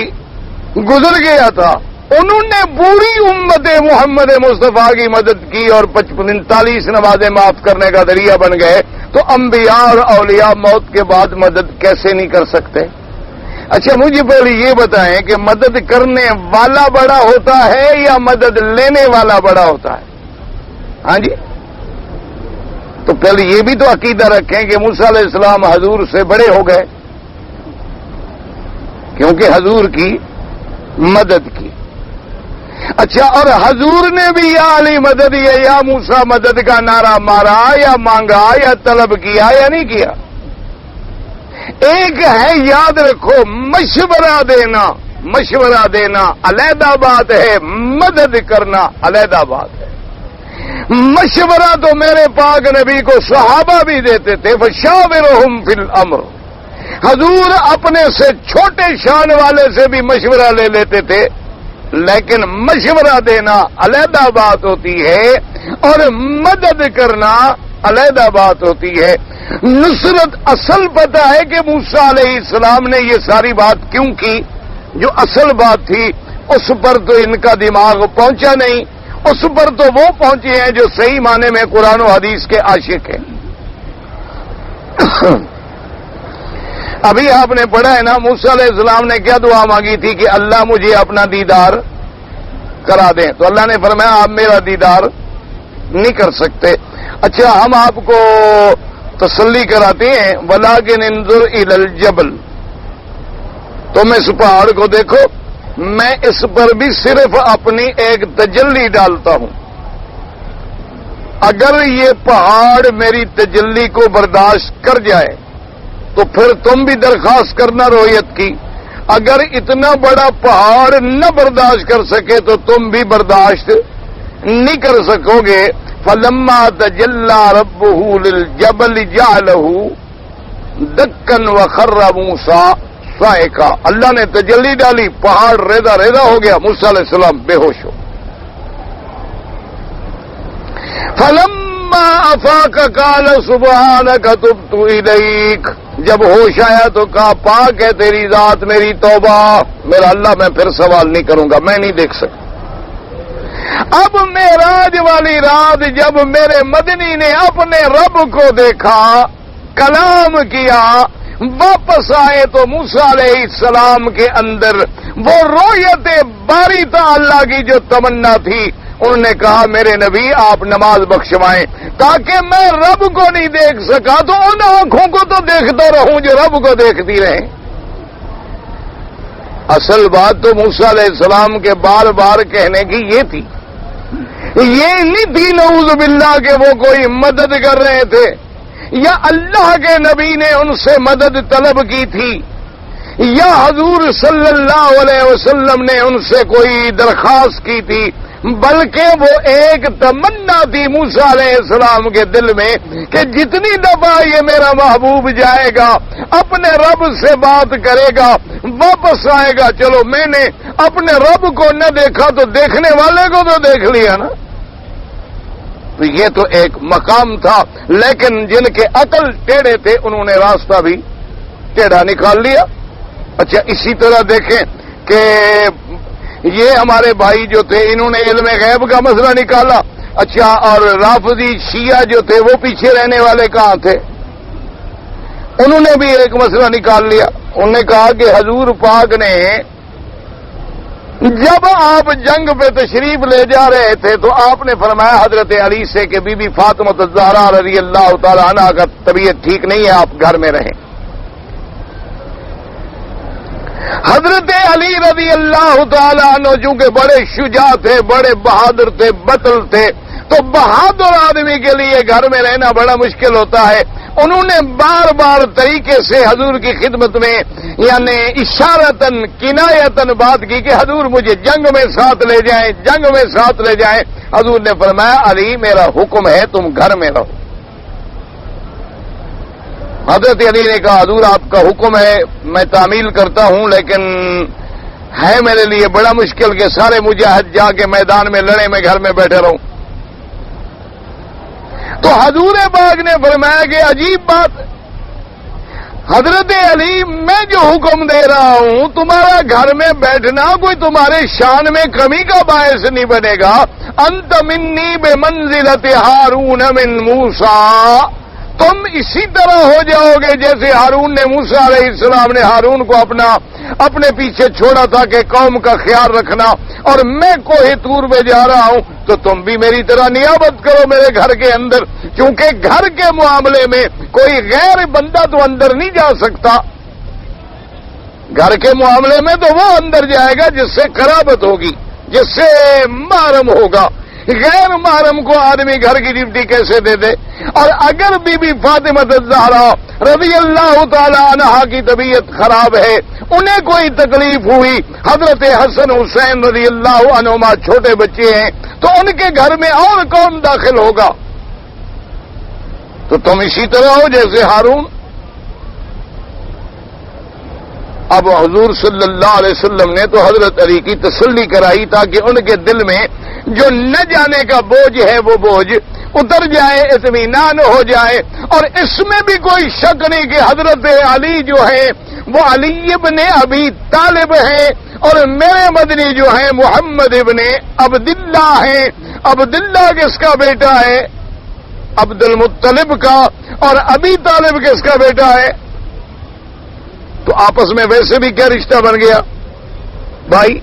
Speaker 1: گزر گیا تھا. انہوں نے پوری امت محمد مصطفیٰ کی مدد کی اور 45 نمازیں معاف کرنے کا ذریعہ بن گئے. تو انبیاء اور اولیاء موت کے بعد مدد کیسے نہیں کر سکتے؟ اچھا مجھے پہلے یہ بتائیں کہ مدد کرنے والا بڑا ہوتا ہے یا مدد لینے والا بڑا ہوتا ہے؟ ہاں جی, تو پہلے یہ بھی تو عقیدہ رکھیں کہ موسیٰ علیہ السلام حضور سے بڑے ہو گئے کیونکہ حضور کی مدد کی. اچھا اور حضور نے بھی یا علی مدد یا موسیٰ مدد کا نعرہ مارا یا مانگا یا طلب کیا یا نہیں کیا؟ ایک ہے یاد رکھو مشورہ دینا علیحدہ بات ہے, مدد کرنا علیحدہ بات ہے. مشورہ تو میرے پاک نبی کو صحابہ بھی دیتے تھے, فشاورہم فی الامر. حضور اپنے سے چھوٹے شان والے سے بھی مشورہ لے لیتے تھے, لیکن مشورہ دینا علیحدہ بات ہوتی ہے اور مدد کرنا علیحدہ بات ہوتی ہے. نصرت اصل پتہ ہے کہ موسیٰ علیہ السلام نے یہ ساری بات کیوں کی؟ جو اصل بات تھی اس پر تو ان کا دماغ پہنچا نہیں, اس پر تو وہ پہنچے ہیں جو صحیح معنی میں قرآن و حدیث کے عاشق ہیں. ابھی آپ نے پڑھا ہے نا موسیٰ علیہ السلام نے کیا دعا مانگی تھی کہ اللہ مجھے اپنا دیدار کرا دیں, تو اللہ نے فرمایا آپ میرا دیدار نہیں کر سکتے. اچھا ہم آپ کو تسلی کراتے ہیں, وَلَٰكِنْ انظُرْ إِلَى الْجَبَلِ, تم اس پہاڑ کو دیکھو, میں اس پر بھی صرف اپنی ایک تجلی ڈالتا ہوں. اگر یہ پہاڑ میری تجلی کو برداشت کر جائے تو پھر تم بھی درخواست کرنا رویت کی. اگر اتنا بڑا پہاڑ نہ برداشت کر سکے تو تم بھی برداشت نہیں کر سکو گے. فلما تجلی ربہ للجبل جعلہ دکن وخر موسیٰ صائقا. اللہ نے تجلی ڈالی, پہاڑ ریزہ ریزہ ہو گیا, موسیٰ علیہ السلام بے ہوش ہو. فلما افاق قال سبحانک تبت الیک. جب ہوش آیا تو کہا پاک ہے تیری ذات, میری توبہ, میرا اللہ میں پھر سوال نہیں کروں گا, میں نہیں دیکھ سکتا. اب معراج والی رات جب میرے مدنی نے اپنے رب کو دیکھا, کلام کیا, واپس آئے تو موسیٰ علیہ السلام کے اندر وہ رویت باری تھا اللہ کی جو تمنا تھی. انہوں نے کہا میرے نبی آپ نماز بخشوائیں تاکہ میں رب کو نہیں دیکھ سکا تو ان آنکھوں کو تو دیکھتا رہوں جو رب کو دیکھتی رہیں. اصل بات تو موسیٰ علیہ السلام کے بار بار کہنے کی یہ تھی, یہ نہیں تھی نعوذ باللہ کہ وہ کوئی مدد کر رہے تھے یا اللہ کے نبی نے ان سے مدد طلب کی تھی یا حضور صلی اللہ علیہ وسلم نے ان سے کوئی درخواست کی تھی, بلکہ وہ ایک تمنا تھی موسیٰ علیہ السلام کے دل میں کہ جتنی دفعہ یہ میرا محبوب جائے گا اپنے رب سے بات کرے گا واپس آئے گا, چلو میں نے اپنے رب کو نہ دیکھا تو دیکھنے والے کو تو دیکھ لیا نا. تو یہ تو ایک مقام تھا, لیکن جن کے عقل ٹیڑھے تھے انہوں نے راستہ بھی ٹیڑھا نکال لیا. اچھا اسی طرح دیکھیں کہ یہ ہمارے بھائی جو تھے انہوں نے علم غیب کا مسئلہ نکالا. اچھا, اور رافضی شیعہ جو تھے وہ پیچھے رہنے والے کہاں تھے, انہوں نے بھی ایک مسئلہ نکال لیا. انہوں نے کہا کہ حضور پاک نے جب آپ جنگ پہ تشریف لے جا رہے تھے تو آپ نے فرمایا حضرت علی سے کہ بی بی فاطمہ الزہرا رضی اللہ تعالی عنہا کا طبیعت ٹھیک نہیں ہے, آپ گھر میں رہیں. حضرت علی رضی اللہ تعالی عنہ چونکہ بڑے شجاع تھے, بڑے بہادر تھے, بطل تھے, تو بہادر آدمی کے لیے گھر میں رہنا بڑا مشکل ہوتا ہے. انہوں نے بار بار طریقے سے حضور کی خدمت میں یعنی اشارتن کنایتن بات کی کہ حضور مجھے جنگ میں ساتھ لے جائیں, جنگ میں ساتھ لے جائیں. حضور نے فرمایا علی میرا حکم ہے تم گھر میں رہو. حضرت علی نے کہا حضور آپ کا حکم ہے میں تعمیل کرتا ہوں, لیکن ہے میرے لیے بڑا مشکل کہ سارے مجاہد جا کے میدان میں لڑے, میں گھر میں بیٹھے رہوں. تو حضور پاک نے فرمایا کہ عجیب بات, حضرت علی میں جو حکم دے رہا ہوں تمہارا گھر میں بیٹھنا کوئی تمہارے شان میں کمی کا باعث نہیں بنے گا. انت منی بمنزلت ہارون من موسیٰ, تم اسی طرح ہو جاؤ گے جیسے ہارون نے موسیٰ علیہ السلام نے ہارون کو اپنے پیچھے چھوڑا تھا کہ قوم کا خیال رکھنا, اور میں کوہ طور میں جا رہا ہوں تو تم بھی میری طرح نیابت کرو میرے گھر کے اندر, کیونکہ گھر کے معاملے میں کوئی غیر بندہ تو اندر نہیں جا سکتا. گھر کے معاملے میں تو وہ اندر جائے گا جس سے قرابت ہوگی, جس سے محرم ہوگا. غیر محرم کو آدمی گھر کی ڈیوٹی کیسے دے دے؟ اور اگر بی بی فاطمہ الزہرا رضی اللہ تعالی عنہا کی طبیعت خراب ہے, انہیں کوئی تکلیف ہوئی, حضرت حسن حسین رضی اللہ عنہما چھوٹے بچے ہیں, تو ان کے گھر میں اور کون داخل ہوگا؟ تو تم اسی طرح ہو جیسے ہارون. اب حضور صلی اللہ علیہ وسلم نے تو حضرت علی کی تسلی کرائی تاکہ ان کے دل میں جو نہ جانے کا بوجھ ہے وہ بوجھ اتر جائے, اطمینان ہو جائے. اور اس میں بھی کوئی شک نہیں کہ حضرت علی جو ہے وہ علی ابن ابی طالب ہیں, اور میرے مدنی جو ہیں محمد ابن عبداللہ ہیں. عبداللہ کس کا بیٹا ہے؟ عبد المطلب کا. اور ابی طالب کس کا بیٹا ہے؟ تو آپس میں ویسے بھی کیا رشتہ بن گیا بھائی.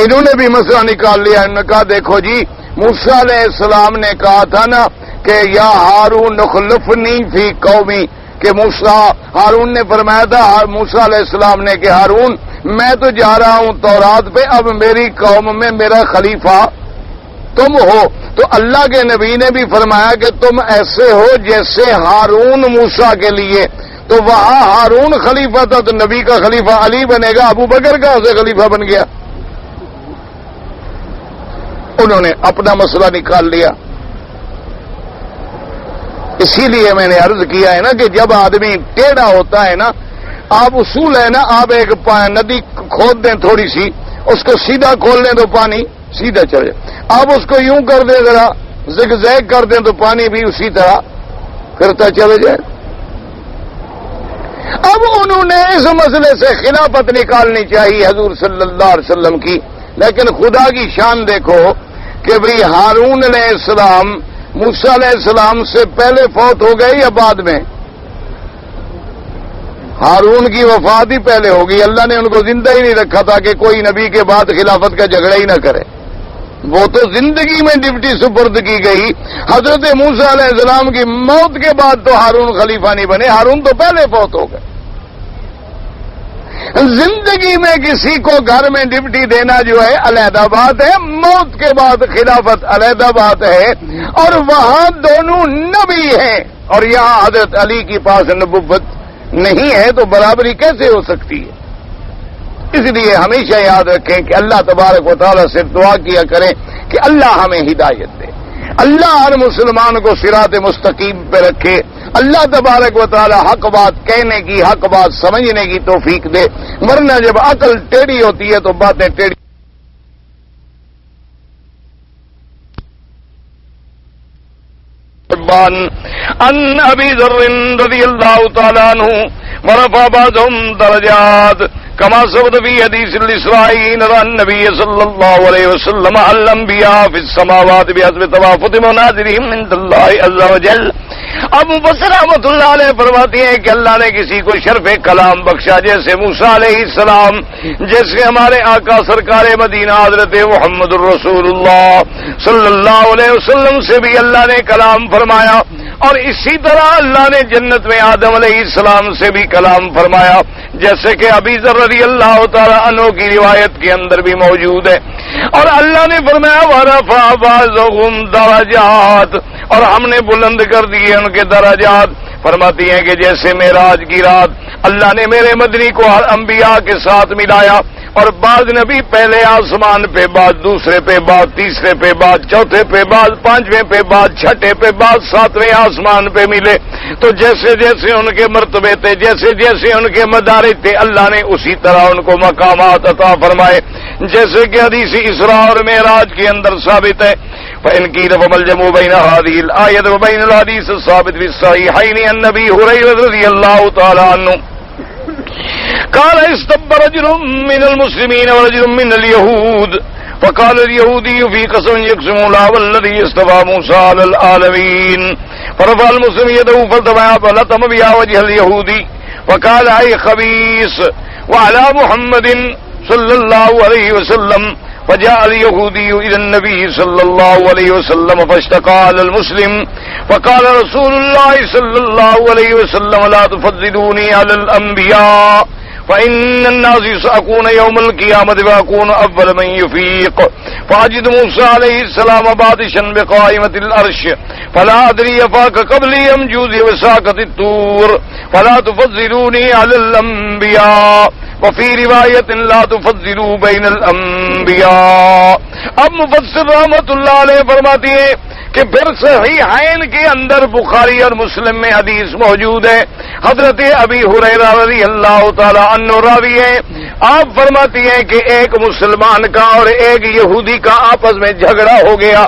Speaker 1: انہوں نے بھی مسئلہ نکال لیا. انہوں نے کہا دیکھو جی موسیٰ علیہ السلام نے کہا تھا نا کہ یا ہارون اخلفنی فی قومی, کہ ہارون نے فرمایا تھا موسیٰ علیہ السلام نے کہ ہارون میں تو جا رہا ہوں تورات پہ, اب میری قوم میں میرا خلیفہ تم ہو. تو اللہ کے نبی نے بھی فرمایا کہ تم ایسے ہو جیسے ہارون موسیٰ کے لیے. تو وہاں ہارون خلیفہ تھا تو نبی کا خلیفہ علی بنے گا، ابو بکر کہاں سے خلیفہ بن گیا؟ انہوں نے اپنا مسئلہ نکال لیا. اسی لیے میں نے عرض کیا ہے نا کہ جب آدمی ٹیڑھا ہوتا ہے نا، آپ اصول ہے نا، آپ ایک ندی کھود دیں تھوڑی سی، اس کو سیدھا کھول دیں تو پانی سیدھا چل جائے. آپ اس کو یوں کر دیں، ذرا زگ زیگ کر دیں تو پانی بھی اسی طرح کرتا چلے جائے. اب انہوں نے اس مسئلے سے خلافت نکالنی چاہیے حضور صلی اللہ علیہ وسلم کی، لیکن خدا کی شان دیکھو کہ بھئی ہارون علیہ السلام موسیٰ علیہ السلام سے پہلے فوت ہو گئے یا بعد میں؟ ہارون کی وفات ہی پہلے ہوگی. اللہ نے ان کو زندہ ہی نہیں رکھا تھا کہ کوئی نبی کے بعد خلافت کا جھگڑا ہی نہ کرے. وہ تو زندگی میں ڈپٹی سپرد کی گئی. حضرت موسیٰ علیہ السلام کی موت کے بعد تو ہارون خلیفہ نہیں بنے، ہارون تو پہلے فوت ہو گئے. زندگی میں کسی کو گھر میں ڈپٹی دینا جو ہے علیحدہ بات ہے، موت کے بعد خلافت علیحدہ بات ہے. اور وہاں دونوں نبی ہیں اور یہاں حضرت علی کے پاس نبوت نہیں ہے، تو برابری کیسے ہو سکتی ہے؟ اس لیے ہمیشہ یاد رکھیں کہ اللہ تبارک و تعالیٰ سے دعا کیا کریں کہ اللہ ہمیں ہدایت دے، اللہ ہر مسلمان کو صراط مستقیم پہ رکھے، اللہ تبارک و تعالی حق بات کہنے کی، حق بات سمجھنے کی توفیق دے. ورنہ جب عقل ٹیڑھی ہوتی ہے تو باتیں ٹیڑھی. ان ابی ذر رضی اللہ تعالی عنہ ورفع بعضهم درجات كما ثبت في حديث الإسرائيل عن النبي صلى الله عليه وسلم الأنبياء في السماوات بحسب تفاوت منازلهم عند الله عز وجل. اب مفسر رحمۃ اللہ علیہ فرماتے ہیں کہ اللہ نے کسی کو شرف کلام بخشا، جیسے موسیٰ علیہ السلام، جیسے ہمارے آقا سرکار مدینہ حضرت محمد الرسول اللہ صلی اللہ علیہ وسلم سے بھی اللہ نے کلام فرمایا. اور اسی طرح اللہ نے جنت میں آدم علیہ السلام سے بھی کلام فرمایا، جیسے کہ ابی ذر رضی اللہ تعالی عنہ کی روایت کے اندر بھی موجود ہے. اور اللہ نے فرمایا ورفع بعضهم درجات، اور ہم نے بلند کر دیے ان کے درجات. فرماتی ہیں کہ جیسے معراج کی رات اللہ نے میرے مدنی کو ہر انبیاء کے ساتھ ملایا، اور بعض نبی پہلے آسمان پہ، بعض دوسرے پہ، بعض تیسرے پہ، بعض چوتھے پہ، بعض پانچویں پہ، بعض چھٹے پہ، بعض ساتویں آسمان پہ ملے. تو جیسے جیسے ان کے مرتبے تھے، جیسے جیسے ان کے مدارج تھے، اللہ نے اسی طرح ان کو مقامات عطا فرمائے، جیسے کہ حدیث اسراء اور معراج کے اندر ثابت ہے. فإن قيل فما الجمع بين هذه الآية وبين الحديث الثابت في الصحيحين عن أبي هريرة رضي الله تعالى عنه قال استب رجل من المسلمين ورجل من اليهود فقال اليهودي في قسم يقسم الله والذي اصطفى موسى على العالمين فرفع المسلم يده فلطم بها وجه اليهودي وقال أي خبيث وعلى محمد صلى الله عليه وسلم. فجاء اليهودي إلى النبي صلى الله عليه وسلم فاشتكى على المسلم فقال رسول الله صلى الله عليه وسلم لا تفضلوني على الأنبياء فإن الناس يسأكون يوم القيامة فأكون أول من يفيق. فأجد موسى عليه السلام بادشا بقائمة الأرش فلا أدري فاك قبلي أم جوزي وساقة الطور فلا تفضلوني على الأنبياء وفي روایت لا تفضلوا بین الانبیاء. اب مفسر رحمۃ اللہ علیہ فرماتی ہے کہ پھر صحیحین کے اندر بخاری اور مسلم میں حدیث موجود ہے، حضرت ابی ہریرہ رضی اللہ تعالی عنہ راوی ہیں. آپ فرماتی ہیں کہ ایک مسلمان کا اور ایک یہودی کا آپس میں جھگڑا ہو گیا.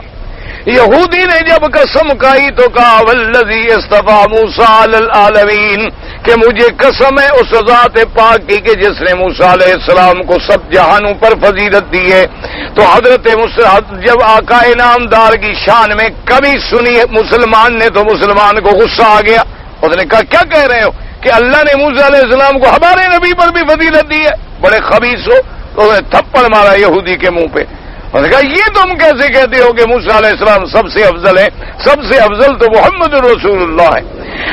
Speaker 1: یہودی نے جب قسم کھائی تو کہا والذی اصطفی موسیٰ علی العالمین، کہ مجھے قسم ہے اس ذات پاک کی کہ جس نے موسیٰ علیہ السلام کو سب جہانوں پر فضیلت دی ہے. تو حضرت جب آقا انعامدار کی شان میں کمی سنی مسلمان نے تو مسلمان کو غصہ آ گیا. اس نے کہا کیا کہہ رہے ہو کہ اللہ نے موسیٰ علیہ السلام کو ہمارے نبی پر بھی فضیلت دی ہے، بڑے خبیث ہو. تو انہوں نے تھپڑ مارا یہودی کے منہ پہ. انہوں نے کہا یہ تم کیسے کہتے ہو کہ موسیٰ علیہ السلام سب سے افضل ہے؟ سب سے افضل تو محمد رسول اللہ ہے.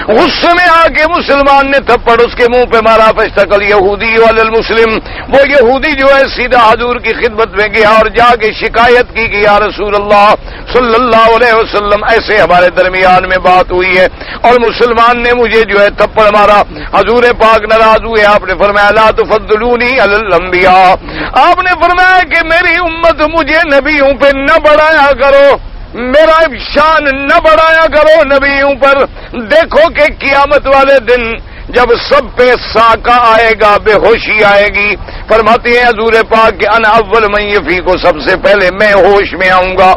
Speaker 1: غصے میں آ کے مسلمان نے تھپڑ اس کے منہ پہ مارا. فاستقل یہودی علی المسلم, وہ یہودی جو ہے سیدھا حضور کی خدمت میں گیا اور جا کے شکایت کی کہ یا رسول اللہ صلی اللہ علیہ وسلم, ایسے ہمارے درمیان میں بات ہوئی ہے اور مسلمان نے مجھے جو ہے تھپڑ مارا. حضور پاک ناراض ہوئے. آپ نے فرمایا لا تفضلونی علی الانبیاء, آپ نے فرمایا کہ میری امت مجھے نبیوں پہ نہ بڑھایا کرو, میرا شان نہ بڑھایا کرو نبیوں پر. دیکھو کہ قیامت والے دن جب سب پہ ساکا آئے گا, بے ہوشی آئے گی, فرماتے ہیں حضور پاک کہ انا اول من یفیق, سب سے پہلے میں ہوش میں آؤں گا.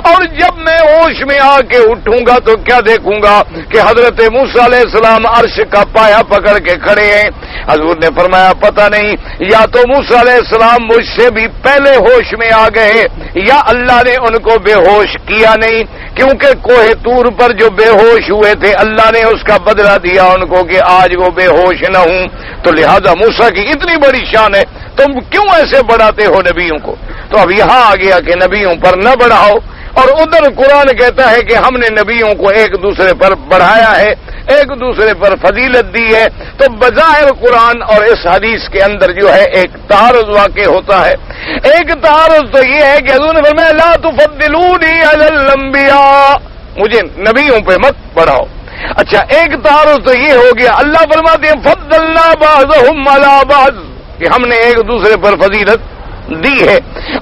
Speaker 1: اور جب میں ہوش میں آ کے اٹھوں گا تو کیا دیکھوں گا کہ حضرت موسیٰ علیہ السلام عرش کا پایا پکڑ کے کھڑے ہیں. حضور نے فرمایا پتہ نہیں, یا تو موسیٰ علیہ السلام مجھ سے بھی پہلے ہوش میں آ گئے یا اللہ نے ان کو بے ہوش کیا نہیں, کیونکہ کوہ طور پر جو بے ہوش ہوئے تھے اللہ نے اس کا بدلہ دیا ان کو کہ آج وہ بے ہوش نہ ہوں. تو لہذا موسیٰ کی اتنی بڑی شان ہے, تم کیوں ایسے بڑھاتے ہو نبیوں کو؟ تو اب یہاں آ گیا کہ نبیوں پر نہ بڑھاؤ, اور ادھر قرآن کہتا ہے کہ ہم نے نبیوں کو ایک دوسرے پر بڑھایا ہے, ایک دوسرے پر فضیلت دی ہے. تو بظاہر قرآن اور اس حدیث کے اندر جو ہے ایک تعارض واقع ہوتا ہے. ایک تعارض تو یہ ہے کہ حضور نے فرمایا لا تفضلونی علی الانبیاء, مجھے نبیوں پہ مت بڑھاؤ. اچھا, ایک تعارض تو یہ ہو گیا, اللہ فرماتے ہیں فضلنا بعضهم علی بعض, کہ ہم نے ایک دوسرے پر فضیلت دی ہے,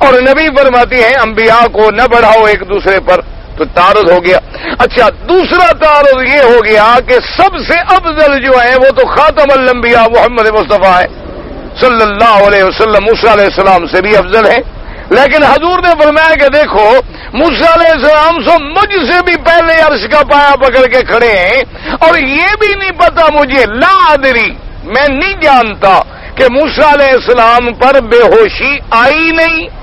Speaker 1: اور نبی فرماتے ہیں انبیاء کو نہ بڑھاؤ ایک دوسرے پر. تو تعارض ہو گیا. اچھا, دوسرا تعارض یہ ہو گیا کہ سب سے افضل جو ہے وہ تو خاتم الانبیاء محمد مصطفیٰ ہے صلی اللہ علیہ وسلم, موسیٰ علیہ السلام سے بھی افضل ہے. لیکن حضور نے فرمایا کہ دیکھو موسیٰ علیہ السلام سو مجھ سے بھی پہلے عرش کا پایا پکڑ کے کھڑے ہیں, اور یہ بھی نہیں پتا مجھے, لا ادری, میں نہیں جانتا کہ موسیٰ علیہ السلام پر بے ہوشی آئی نہیں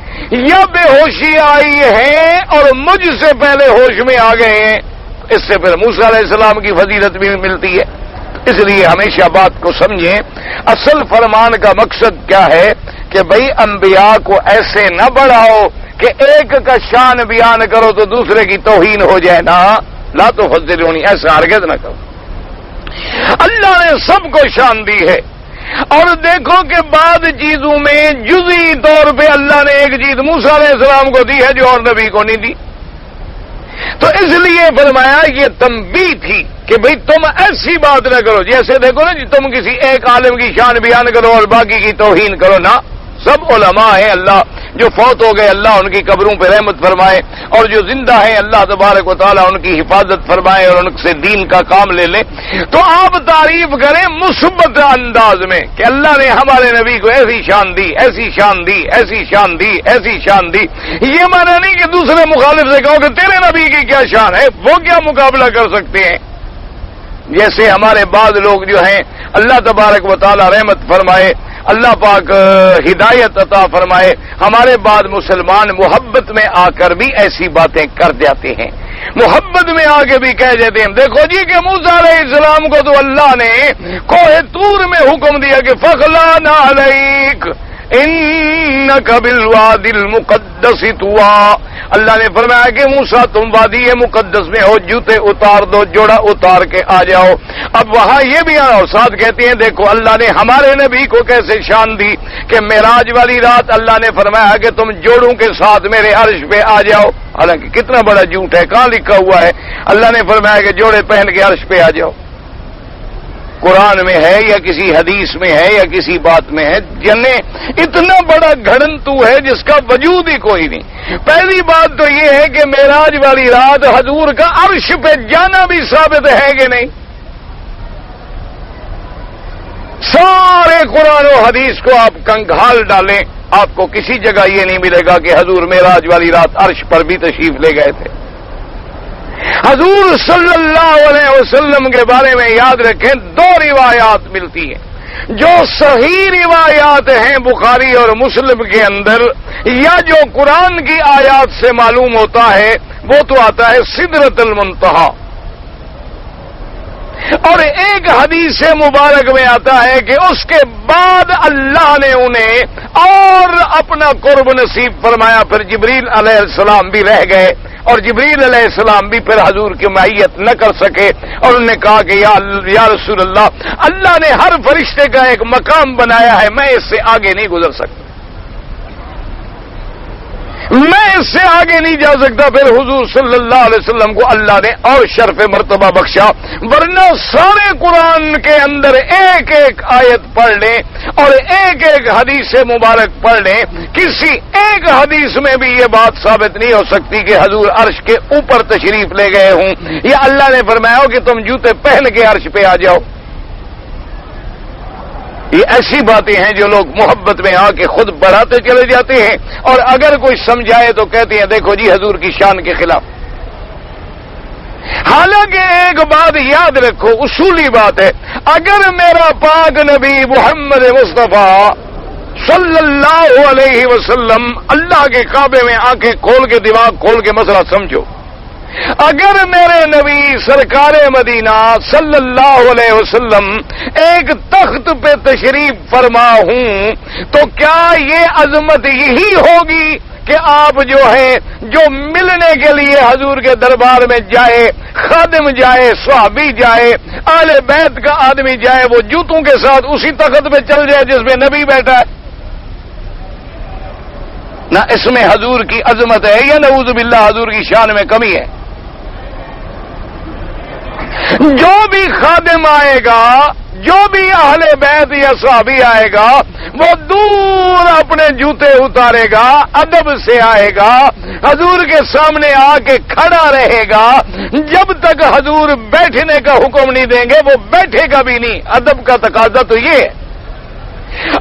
Speaker 1: یا بے ہوشی آئی ہے اور مجھ سے پہلے ہوش میں آ گئے ہیں. اس سے پھر موسیٰ علیہ السلام کی فضیلت بھی ملتی ہے. اس لیے ہمیشہ بات کو سمجھیں, اصل فرمان کا مقصد کیا ہے کہ بھئی انبیاء کو ایسے نہ بڑھاؤ کہ ایک کا شان بیان کرو تو دوسرے کی توہین ہو جائے. نا, لا تفضلونی, ایسا ہرگز نہ کرو. اللہ نے سب کو شان دی ہے, اور دیکھو کہ بعض چیزوں میں جزئی طور پہ اللہ نے ایک چیز موسیٰ علیہ السلام کو دی ہے جو اور نبی کو نہیں دی. تو اس لیے فرمایا یہ تنبیہ تھی کہ بھئی تم ایسی بات نہ کرو جیسے دیکھو نا جی تم کسی ایک عالم کی شان بیان کرو اور باقی کی توہین کرو. نہ, سب علماء ہیں, اللہ جو فوت ہو گئے اللہ ان کی قبروں پہ رحمت فرمائے, اور جو زندہ ہیں اللہ تبارک و تعالیٰ ان کی حفاظت فرمائے اور ان سے دین کا کام لے لیں. تو آپ تعریف کریں مثبت انداز میں کہ اللہ نے ہمارے نبی کو ایسی شان دی, ایسی شان دی, ایسی شان دی, ایسی شان دی. یہ مانا نہیں کہ دوسرے مخالف سے کہو کہ تیرے نبی کی کیا شان ہے, وہ کیا مقابلہ کر سکتے ہیں. جیسے ہمارے بعض لوگ جو ہیں اللہ تبارک و تعالیٰ رحمت فرمائے, اللہ پاک ہدایت عطا فرمائے, ہمارے بعد مسلمان محبت میں آ کر بھی ایسی باتیں کر جاتے ہیں, محبت میں آ کے بھی کہہ دیتے ہیں دیکھو جی کہ موسیٰ علیہ السلام کو تو اللہ نے کوہ طور میں حکم دیا کہ فخلعنا علیک انک بالواد المقدس طویٰ. اللہ نے فرمایا کہ موسیٰ تم وادی مقدس میں ہو, جوتے اتار دو, جوڑا اتار کے آ جاؤ. اب وہاں یہ بھی اور ساتھ کہتے ہیں دیکھو اللہ نے ہمارے نبی کو کیسے شان دی کہ معراج والی رات اللہ نے فرمایا کہ تم جوڑوں کے ساتھ میرے عرش پہ آ جاؤ. حالانکہ کتنا بڑا جھوٹ ہے, کہاں لکھا ہوا ہے اللہ نے فرمایا کہ جوڑے پہن کے عرش پہ آ جاؤ؟ قرآن میں ہے یا کسی حدیث میں ہے یا کسی بات میں ہے؟ جنہیں اتنا بڑا گھڑنتو ہے جس کا وجود ہی کوئی نہیں. پہلی بات تو یہ ہے کہ معراج والی رات حضور کا عرش پہ جانا بھی ثابت ہے کہ نہیں؟ سارے قرآن و حدیث کو آپ کنگھال ڈالیں, آپ کو کسی جگہ یہ نہیں ملے گا کہ حضور معراج والی رات عرش پر بھی تشریف لے گئے تھے. حضور صلی اللہ علیہ وسلم کے بارے میں یاد رکھیں دو روایات ملتی ہیں جو صحیح روایات ہیں بخاری اور مسلم کے اندر, یا جو قرآن کی آیات سے معلوم ہوتا ہے وہ تو آتا ہے سدرۃ المنتہا, اور ایک حدیث مبارک میں آتا ہے کہ اس کے بعد اللہ نے انہیں اور اپنا قرب نصیب فرمایا. پھر جبریل علیہ السلام بھی رہ گئے اور جبریل علیہ السلام بھی پھر حضور کی معیت نہ کر سکے، اور انہوں نے کہا کہ یا رسول اللہ نے ہر فرشتے کا ایک مقام بنایا ہے، میں اس سے آگے نہیں گزر سکتا، میں اس سے آگے نہیں جا سکتا۔ پھر حضور صلی اللہ علیہ وسلم کو اللہ نے اور شرف مرتبہ بخشا، ورنہ سارے قرآن کے اندر ایک ایک آیت پڑھ لیں اور ایک ایک حدیث مبارک پڑھ لیں، کسی ایک حدیث میں بھی یہ بات ثابت نہیں ہو سکتی کہ حضور عرش کے اوپر تشریف لے گئے ہوں، یا اللہ نے فرمایا ہو کہ تم جوتے پہن کے عرش پہ آ جاؤ۔ یہ ایسی باتیں ہیں جو لوگ محبت میں آ کے خود بڑھاتے چلے جاتے ہیں، اور اگر کوئی سمجھائے تو کہتے ہیں دیکھو جی حضور کی شان کے خلاف۔ حالانکہ ایک بات یاد رکھو، اصولی بات ہے، اگر میرا پاک نبی محمد مصطفیٰ صلی اللہ علیہ وسلم اللہ کے کعبے میں آنکھیں کھول کے دماغ کھول کے مسئلہ سمجھو، اگر میرے نبی سرکار مدینہ صلی اللہ علیہ وسلم ایک تخت پہ تشریف فرما ہوں تو کیا یہ عظمت یہی ہوگی کہ آپ جو ہے جو ملنے کے لیے حضور کے دربار میں جائے، خادم جائے، صحابی جائے، اہل بیت کا آدمی جائے، وہ جوتوں کے ساتھ اسی تخت پہ چل جائے جس میں نبی بیٹھا ہے؟ نہ اس میں حضور کی عظمت ہے یا نعوذ باللہ حضور کی شان میں کمی ہے۔ جو بھی خادم آئے گا، جو بھی اہل بیت یا صحابی آئے گا، وہ دور اپنے جوتے اتارے گا، ادب سے آئے گا، حضور کے سامنے آ کے کھڑا رہے گا، جب تک حضور بیٹھنے کا حکم نہیں دیں گے وہ بیٹھے گا بھی نہیں۔ ادب کا تقاضا تو یہ ہے۔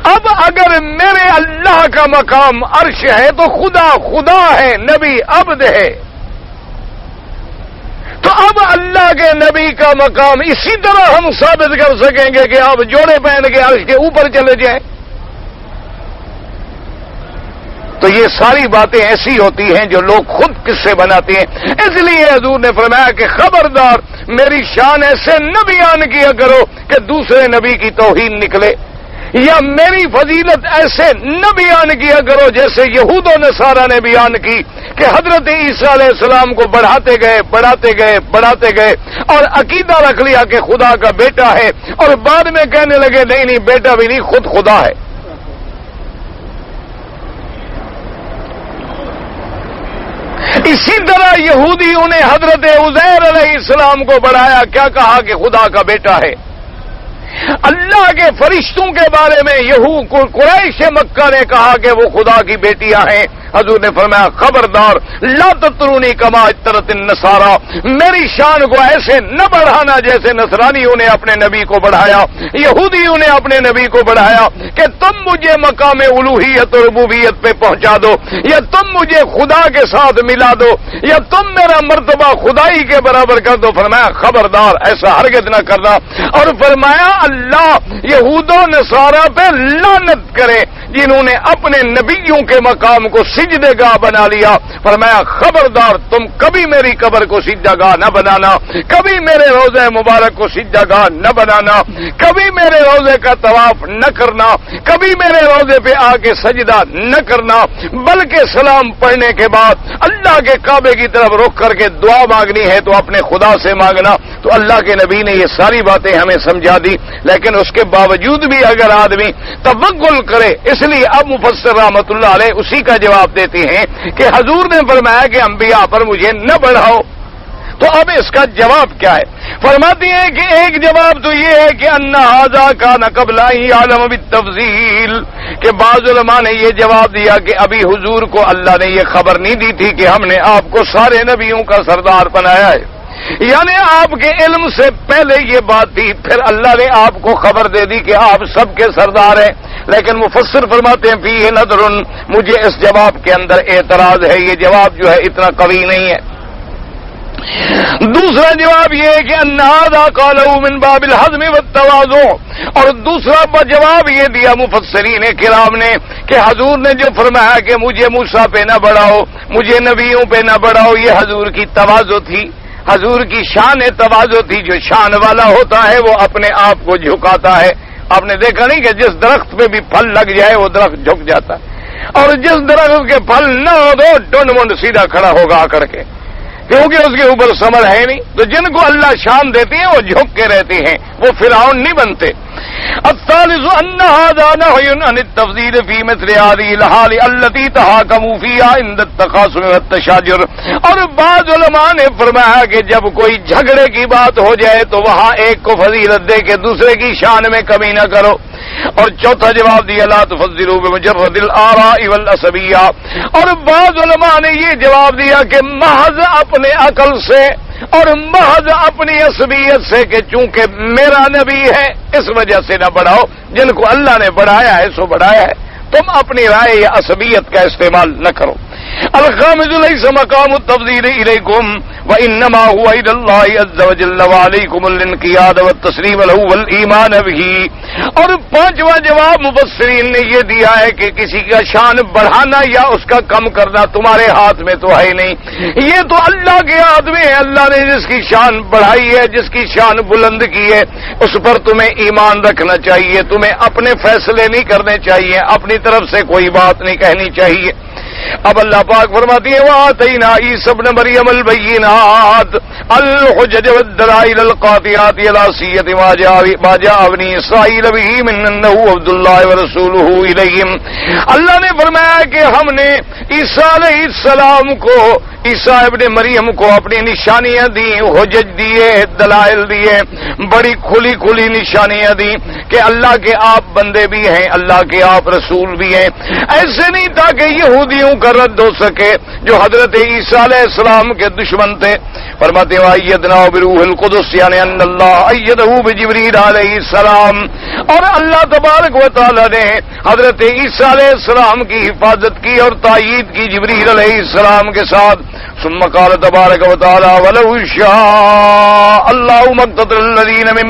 Speaker 1: اب اگر میرے اللہ کا مقام عرش ہے تو خدا خدا ہے، نبی عبد ہے، تو اب اللہ کے نبی کا مقام اسی طرح ہم ثابت کر سکیں گے کہ آپ جوڑے پہن کے عرش کے اوپر چلے جائیں۔ تو یہ ساری باتیں ایسی ہوتی ہیں جو لوگ خود قصے بناتے ہیں۔ اس لیے حضور نے فرمایا کہ خبردار میری شان ایسے نہ بیان کیا کرو کہ دوسرے نبی کی توہین نکلے، یا میری فضیلت ایسے نہ بیان کیا کرو جیسے یہود و نصارہ نے بیان کی کہ حضرت عیسیٰ علیہ السلام کو بڑھاتے گئے اور عقیدہ رکھ لیا کہ خدا کا بیٹا ہے، اور بعد میں کہنے لگے نہیں بیٹا بھی نہیں، خود خدا ہے۔ اسی طرح یہودیوں نے حضرت عزیر علیہ السلام کو بڑھایا، کیا کہا کہ خدا کا بیٹا ہے۔ اللہ کے فرشتوں کے بارے میں قریش مکہ نے کہا کہ وہ خدا کی بیٹیاں ہیں۔ حضور نے فرمایا خبردار لا تطرونی کما اطرت النصارى، میری شان کو ایسے نہ بڑھانا جیسے نصرانیوں نے اپنے نبی کو بڑھایا، یہودیوں نے اپنے نبی کو بڑھایا کہ تم مجھے مقام الوہیت اور ربوبیت پہ پہنچا دو، یا تم مجھے خدا کے ساتھ ملا دو، یا تم میرا مرتبہ خدائی کے برابر کر دو۔ فرمایا خبردار ایسا ہرگز نہ کرنا، اور فرمایا اللہ یہود و نصارہ پہ لعنت کرے جنہوں نے اپنے نبیوں کے مقام کو سجدے گاہ بنا لیا۔ فرمایا خبردار تم کبھی میری قبر کو سجدہ گاہ نہ بنانا، کبھی میرے روضہ مبارک کو سجدہ گاہ نہ بنانا، کبھی میرے روضے کا طواف نہ کرنا، کبھی میرے روضے پہ آ کے سجدہ نہ کرنا، بلکہ سلام پڑھنے کے بعد اللہ کے کعبے کی طرف رخ کر کے دعا مانگنی ہے تو اپنے خدا سے مانگنا۔ تو اللہ کے نبی نے یہ ساری باتیں ہمیں سمجھا دی، لیکن اس کے باوجود بھی اگر آدمی توکل کرے، اس لیے اب مفسر رحمۃ اللہ علیہ اسی کا جواب دیتے ہیں کہ حضور نے فرمایا کہ انبیاء پر مجھے نہ بڑھاؤ، تو اب اس کا جواب کیا ہے؟ فرماتی ہیں کہ ایک جواب تو یہ ہے کہ ان ھذا کان قبل ان یعلم بالتفصیل، کہ بعض علماء نے یہ جواب دیا کہ ابھی حضور کو اللہ نے یہ خبر نہیں دی تھی کہ ہم نے آپ کو سارے نبیوں کا سردار بنایا ہے، یعنی آپ کے علم سے پہلے یہ بات تھی، پھر اللہ نے آپ کو خبر دے دی کہ آپ سب کے سردار ہیں۔ لیکن مفسر فرماتے ہیں فیہ نظر، مجھے اس جواب کے اندر اعتراض ہے، یہ جواب جو ہے اتنا قوی نہیں ہے۔ دوسرا جواب یہ ہے کہ ان ھذا قالوا من باب الحزم والتواضع، اور دوسرا جواب یہ دیا مفسرین کرام نے کہ حضور نے جو فرمایا کہ مجھے موسیٰ پہ نہ بڑھاؤ، مجھے نبیوں پہ نہ بڑھاؤ، یہ حضور کی تواضع تھی، حضور کی شان تواضع تھی۔ جو شان والا ہوتا ہے وہ اپنے آپ کو جھکاتا ہے۔ آپ نے دیکھا نہیں کہ جس درخت پہ بھی پھل لگ جائے وہ درخت جھک جاتا ہے، اور جس درخت کے پھل نہ ہو تو ڈنڈ منڈ سیدھا کھڑا ہوگا آ کر کے۔ کیونکہ اس کے اوپر ثمر ہے نہیں. تو جن کو اللہ شان دیتے ہیں وہ جھک کے رہتے ہیں، وہ فرعون نہیں بنتے. الثالث ان هذا نهي عن التفضيل في مثل هذه الحال التي تحاكموا فيها عند التخاصم والتشاجر. اور بعض علماء نے فرمایا کہ جب کوئی جھگڑے کی بات ہو جائے تو وہاں ایک کو فضیلت دے کے دوسرے کی شان میں کمی نہ کرو. اور چوتھا جواب دیا لا تفضلوا بمجرد الاراء والعصبیہ. اور بعض علماء نے یہ جواب دیا کہ محض اپنے عقل سے اور محض اپنی عصبیت سے کہ چونکہ میرا نبی ہے اس وجہ سے نہ بڑھاؤ. جن کو اللہ نے بڑھایا ہے سو بڑھایا ہے، تم اپنی رائے یا عصبیت کا استعمال نہ کرو. الخامس ليس مقام التفضيل إليكم وإنما هو إلى الله عز وجل وعليكم الانقياد والتسليم له والإيمان به. اور پانچواں جواب مفسرین نے یہ دیا ہے کہ کسی کا شان بڑھانا یا اس کا کم کرنا تمہارے ہاتھ میں تو ہے نہیں، یہ تو اللہ کے ہاتھ میں ہے. اللہ نے جس کی شان بڑھائی ہے، جس کی شان بلند کی ہے، اس پر تمہیں ایمان رکھنا چاہیے. تمہیں اپنے فیصلے نہیں کرنے چاہیے، اپنی طرف سے کوئی بات نہیں کہنی چاہیے. اب اللہ پاک فرماتی ہے وَآتَيْنَا عِيسَى ابْنَ مَرْيَمَ الْبَيِّنَاتِ الْحُجَّجَ وَالدَّلَائِلَ الْقَاطِعَاتِ عَلَى صِيَّةِ مَا جَاءَ بَنِي إِسْرَائِيلَ بِهِ مِنْ أَنَّهُ عَبْدُ اللَّهِ وَرَسُولُهُ إِلَيْهِمْ. اللہ نے فرمایا کہ ہم نے عیسیٰ علیہ السلام کو، عیسیٰ ابن مریم کو اپنی نشانیاں دی، حجج دیے، دلائل دیے، بڑی کھلی کھلی نشانیاں دی کہ اللہ کے آپ بندے بھی ہیں، اللہ کے آپ رسول بھی ہیں. ایسے نہیں تھا کہ یہودیوں کا رد ہو سکے جو حضرت عیسیٰ علیہ السلام کے دشمن تھے. فرماتے ہیں وَأَيَّدْنَاهُ بِرُوحِ الْقُدُسِ یعنی ان اللہ أَيَّدَهُ بِجِبْرِيلَ علیہ السلام. اور اللہ تبارک و تعالی نے حضرت عیسیٰ علیہ السلام کی حفاظت کی اور تائید کی جبریل علیہ السلام کے ساتھ. ثم قال تبارک و تعالی وَلَوْ شَاءَ اللَّهُ مَا اقْتَتَلَ الَّذِينَ مِن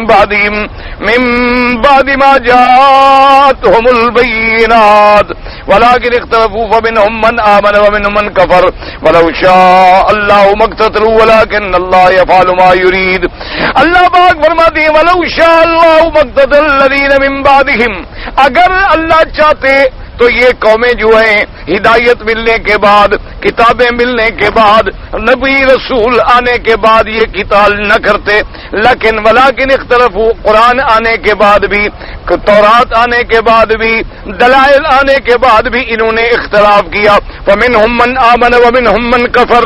Speaker 1: بَعْدِ مَا جَاءَتْهُمُ الْبَيِّنَاتُ وَلَكِنِ اخْتَلَفُوا فَمِنْهُم مَّنْ آمَنَ وَمِنْهُم مَّنْ كَفَرَ وَلَوْ شَاءَ اللَّهُ مَا اقْتَتَلُوا وَلَكِنَّ اللَّهَ يَفْعَلُ مَا يُرِيدُ. اللہ پاک فرماتے ہیں وَلَوْ شَاءَ اللَّهُ مَا اقْتَتَلَ الَّذِينَ مِن بَعْدِهِمْ. اگر اللہ چاہتے تو یہ قومیں جو ہیں ہدایت ملنے کے بعد، کتابیں ملنے کے بعد، نبی رسول آنے کے بعد یہ قتال نہ کرتے. لیکن ولیکن اختلفوا، قرآن آنے کے بعد بھی، تورات آنے کے بعد بھی، دلائل آنے کے بعد بھی انہوں نے اختلاف کیا. فمنہم من آمن ومنہم من کفر.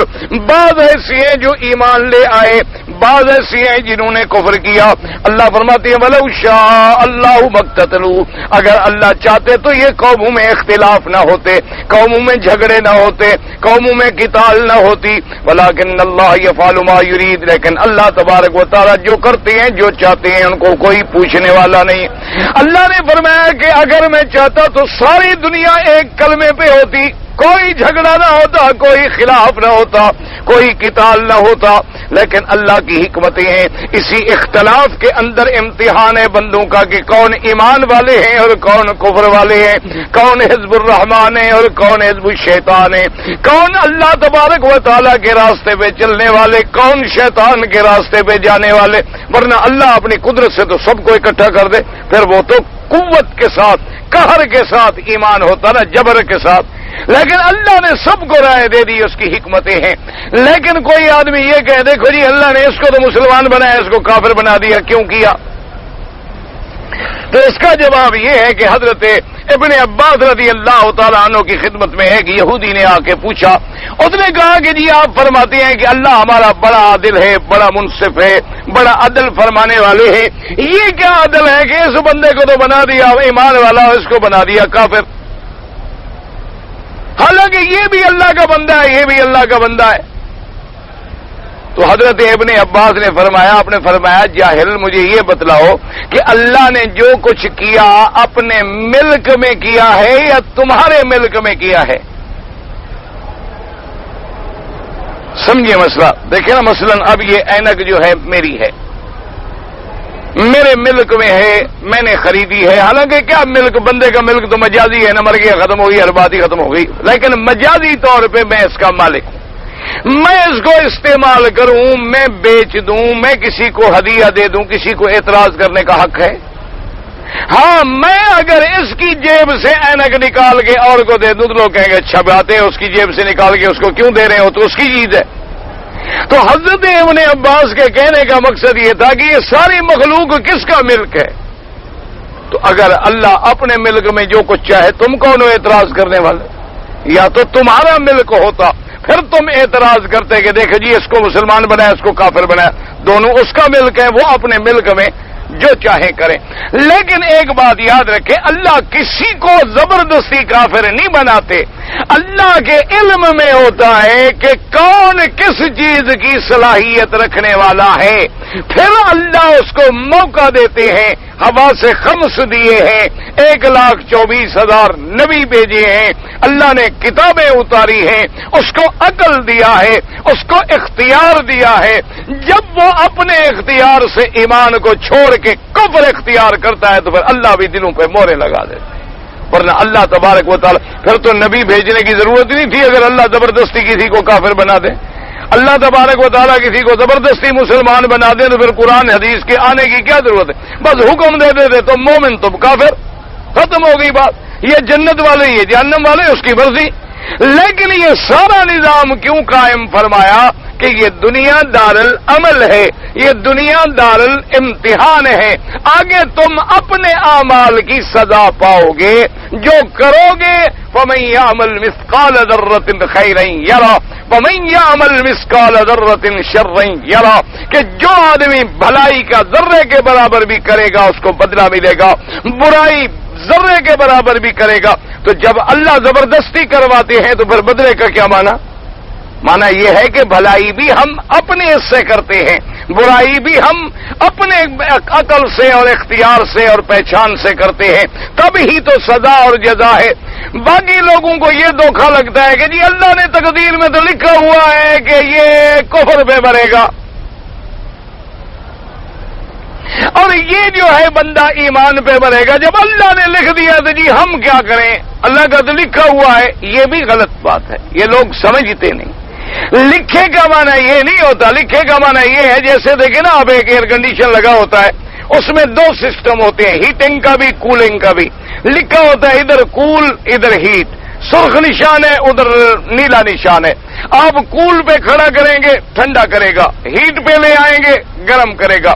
Speaker 1: بعض ایسی ہیں جو ایمان لے آئے، بعض ایسی ہیں جنہوں نے کفر کیا. اللہ فرماتے ہیں وَلَوْ شَاءَ اللَّهُ مَا اقْتَتَلُوا. اگر اللہ چاہتے تو یہ قوموں میں اختلاف نہ ہوتے، قوموں میں جھگڑے نہ ہوتے، قوموں میں قتال نہ ہوتی. وَلَكِنَّ اللَّهَ يَفْعَلُ مَا يُرِيدُ. لیکن اللہ تبارک و تعالی جو کرتے ہیں، جو چاہتے ہیں، ان کو کوئی پوچھنے والا نہیں. اللہ نے فرمایا کہ اگر میں چاہتا تو ساری دنیا ایک کلمے پہ ہوتی، کوئی جھگڑا نہ ہوتا، کوئی خلاف نہ ہوتا، کوئی قتال نہ ہوتا. لیکن اللہ کی حکمتیں ہیں، اسی اختلاف کے اندر امتحان ہے بندوں کا کہ کون ایمان والے ہیں اور کون کفر والے ہیں، کون حزب الرحمان ہے اور کون حزب الشیطان ہے، کون اللہ تبارک و تعالیٰ کے راستے پہ چلنے والے، کون شیطان کے راستے پہ جانے والے. ورنہ اللہ اپنی قدرت سے تو سب کو اکٹھا کر دے، پھر وہ تو قوت کے ساتھ، قہر کے ساتھ ایمان ہوتا نا، جبر کے ساتھ. لیکن اللہ نے سب کو رائے دے دی، اس کی حکمتیں ہیں. لیکن کوئی آدمی یہ کہہ دیکھو جی اللہ نے اس کو تو مسلمان بنایا، اس کو کافر بنا دیا، کیوں کیا؟ تو اس کا جواب یہ ہے کہ حضرت ابن عباس رضی اللہ تعالیٰ عنہ کی خدمت میں ہے کہ یہودی نے آ کے پوچھا. اس نے کہا کہ جی آپ فرماتے ہیں کہ اللہ ہمارا بڑا عادل ہے، بڑا منصف ہے، بڑا عدل فرمانے والے ہیں. یہ کیا عدل ہے کہ اس بندے کو تو بنا دیا ایمان والا، اس کو بنا دیا کافر، حالانکہ یہ بھی اللہ کا بندہ ہے، یہ بھی اللہ کا بندہ ہے. تو حضرت ابن عباس نے فرمایا، آپ نے فرمایا جاہل مجھے یہ بتلاؤ کہ اللہ نے جو کچھ کیا اپنے ملک میں کیا ہے یا تمہارے ملک میں کیا ہے؟ سمجھیے مسئلہ. دیکھیں نا مثلا اب یہ اینک جو ہے میری ہے، میرے ملک میں ہے، میں نے خریدی ہے. حالانکہ کیا ملک، بندے کا ملک تو مجازی ہے، نہ مر گیا ختم ہو گئی، ہر بات ہی ختم ہو گئی. لیکن مجازی طور پہ میں اس کا مالک ہوں، میں اس کو استعمال کروں، میں بیچ دوں، میں کسی کو ہدیہ دے دوں، کسی کو اعتراض کرنے کا حق ہے. ہاں میں اگر اس کی جیب سے اینک نکال کے اور کو دے دوں تو لوگ کہیں گے اچھا بات ہے، اس کی جیب سے نکال کے اس کو کیوں دے رہے ہو، تو اس کی چیز ہے. تو حضرت ابن عباس کے کہنے کا مقصد یہ تھا کہ یہ ساری مخلوق کس کا ملک ہے؟ تو اگر اللہ اپنے ملک میں جو کچھ چاہے تم کون ہو اعتراض کرنے والے؟ یا تو تمہارا ملک ہوتا پھر تم اعتراض کرتے کہ دیکھو جی اس کو مسلمان بنایا اس کو کافر بنایا، دونوں اس کا ملک ہے، وہ اپنے ملک میں جو چاہے کریں۔ لیکن ایک بات یاد رکھیں، اللہ کسی کو زبردستی کافر نہیں بناتے، اللہ کے علم میں ہوتا ہے کہ کون کس چیز کی صلاحیت رکھنے والا ہے، پھر اللہ اس کو موقع دیتے ہیں۔ ہوا سے خمس دیے ہیں، 1,24,000 نبی بھیجے ہیں، اللہ نے کتابیں اتاری ہیں، اس کو عقل دیا ہے، اس کو اختیار دیا ہے۔ جب وہ اپنے اختیار سے ایمان کو چھوڑ کے کفر اختیار کرتا ہے تو پھر اللہ بھی دلوں پہ مورے لگا دیتا ہے، ورنہ اللہ تبارک و تعالی پھر تو نبی بھیجنے کی ضرورت نہیں تھی اگر اللہ زبردستی کسی کو کافر بنا دے۔ اللہ تبارک و تعالیٰ کسی کو زبردستی مسلمان بنا دے تو پھر قرآن حدیث کے آنے کی کیا ضرورت ہے؟ بس حکم دے دیتے تم مومن تم کافر، ختم ہو گئی بات۔ یہ جنت والے یہ جہنم والے اس کی مرضی۔ لیکن یہ سارا نظام کیوں قائم فرمایا کہ یہ دنیا دارالعمل ہے، یہ دنیا دارالامتحان ہے، آگے تم اپنے اعمال کی سزا پاؤ گے، جو کرو گے فَمَن يَعْمَلْ مِثْقَالَ ذَرَّةٍ خَيْرًا يَرَهُ وَمَن يَعْمَلْ مِثْقَالَ ذَرَّةٍ شَرًّا يَرَهُ، کہ جو آدمی بھلائی کا ذرے کے برابر بھی کرے گا اس کو بدلہ ملے گا، برائی ذرے کے برابر بھی کرے گا۔ تو جب اللہ زبردستی کرواتے ہیں تو پھر بدلے کا کیا معنی یہ ہے کہ بھلائی بھی ہم اپنے حصے کرتے ہیں، برائی بھی ہم اپنے عقل سے اور اختیار سے اور پہچان سے کرتے ہیں، تب ہی تو سزا اور جزا ہے۔ باقی لوگوں کو یہ دھوکہ لگتا ہے کہ جی اللہ نے تقدیر میں تو لکھا ہوا ہے کہ یہ کفر پہ مرے گا، اور یہ جو ہے بندہ ایمان پہ مرے گا۔ جب اللہ نے لکھ دیا تو جی ہم کیا کریں، اللہ کا تو لکھا ہوا ہے، یہ بھی غلط بات ہے، یہ لوگ سمجھتے نہیں۔ لکھے کا معنی یہ نہیں ہوتا، لکھے کا معنی یہ ہے جیسے دیکھیں نا، اب ایک ایئر کنڈیشن لگا ہوتا ہے، اس میں دو سسٹم ہوتے ہیں، ہیٹنگ کا بھی کولنگ کا بھی۔ لکھا ہوتا ہے ادھر کول ادھر ہیٹ، سرخ نشان ہے ادھر نیلا نشان ہے۔ آپ کول پہ کھڑا کریں گے ٹھنڈا کرے گا، ہیٹ پہ لے آئیں گے گرم کرے گا۔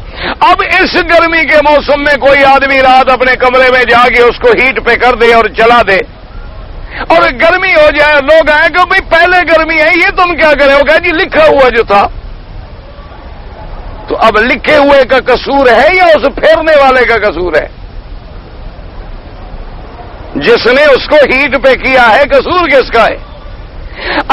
Speaker 1: اب اس گرمی کے موسم میں کوئی آدمی رات اپنے کمرے میں جا کے اس کو ہیٹ پہ کر دے اور چلا دے اور گرمی ہو جائے، لوگ آئیں کہ بھئی پہلے گرمی ہے یہ تم کیا کرے، وہ کہا جی لکھا ہوا جو تھا۔ تو اب لکھے ہوئے کا قصور ہے یا اس پھیرنے والے کا قصور ہے؟ جس نے اس کو ہیٹ پہ کیا ہے قصور کس کا ہے؟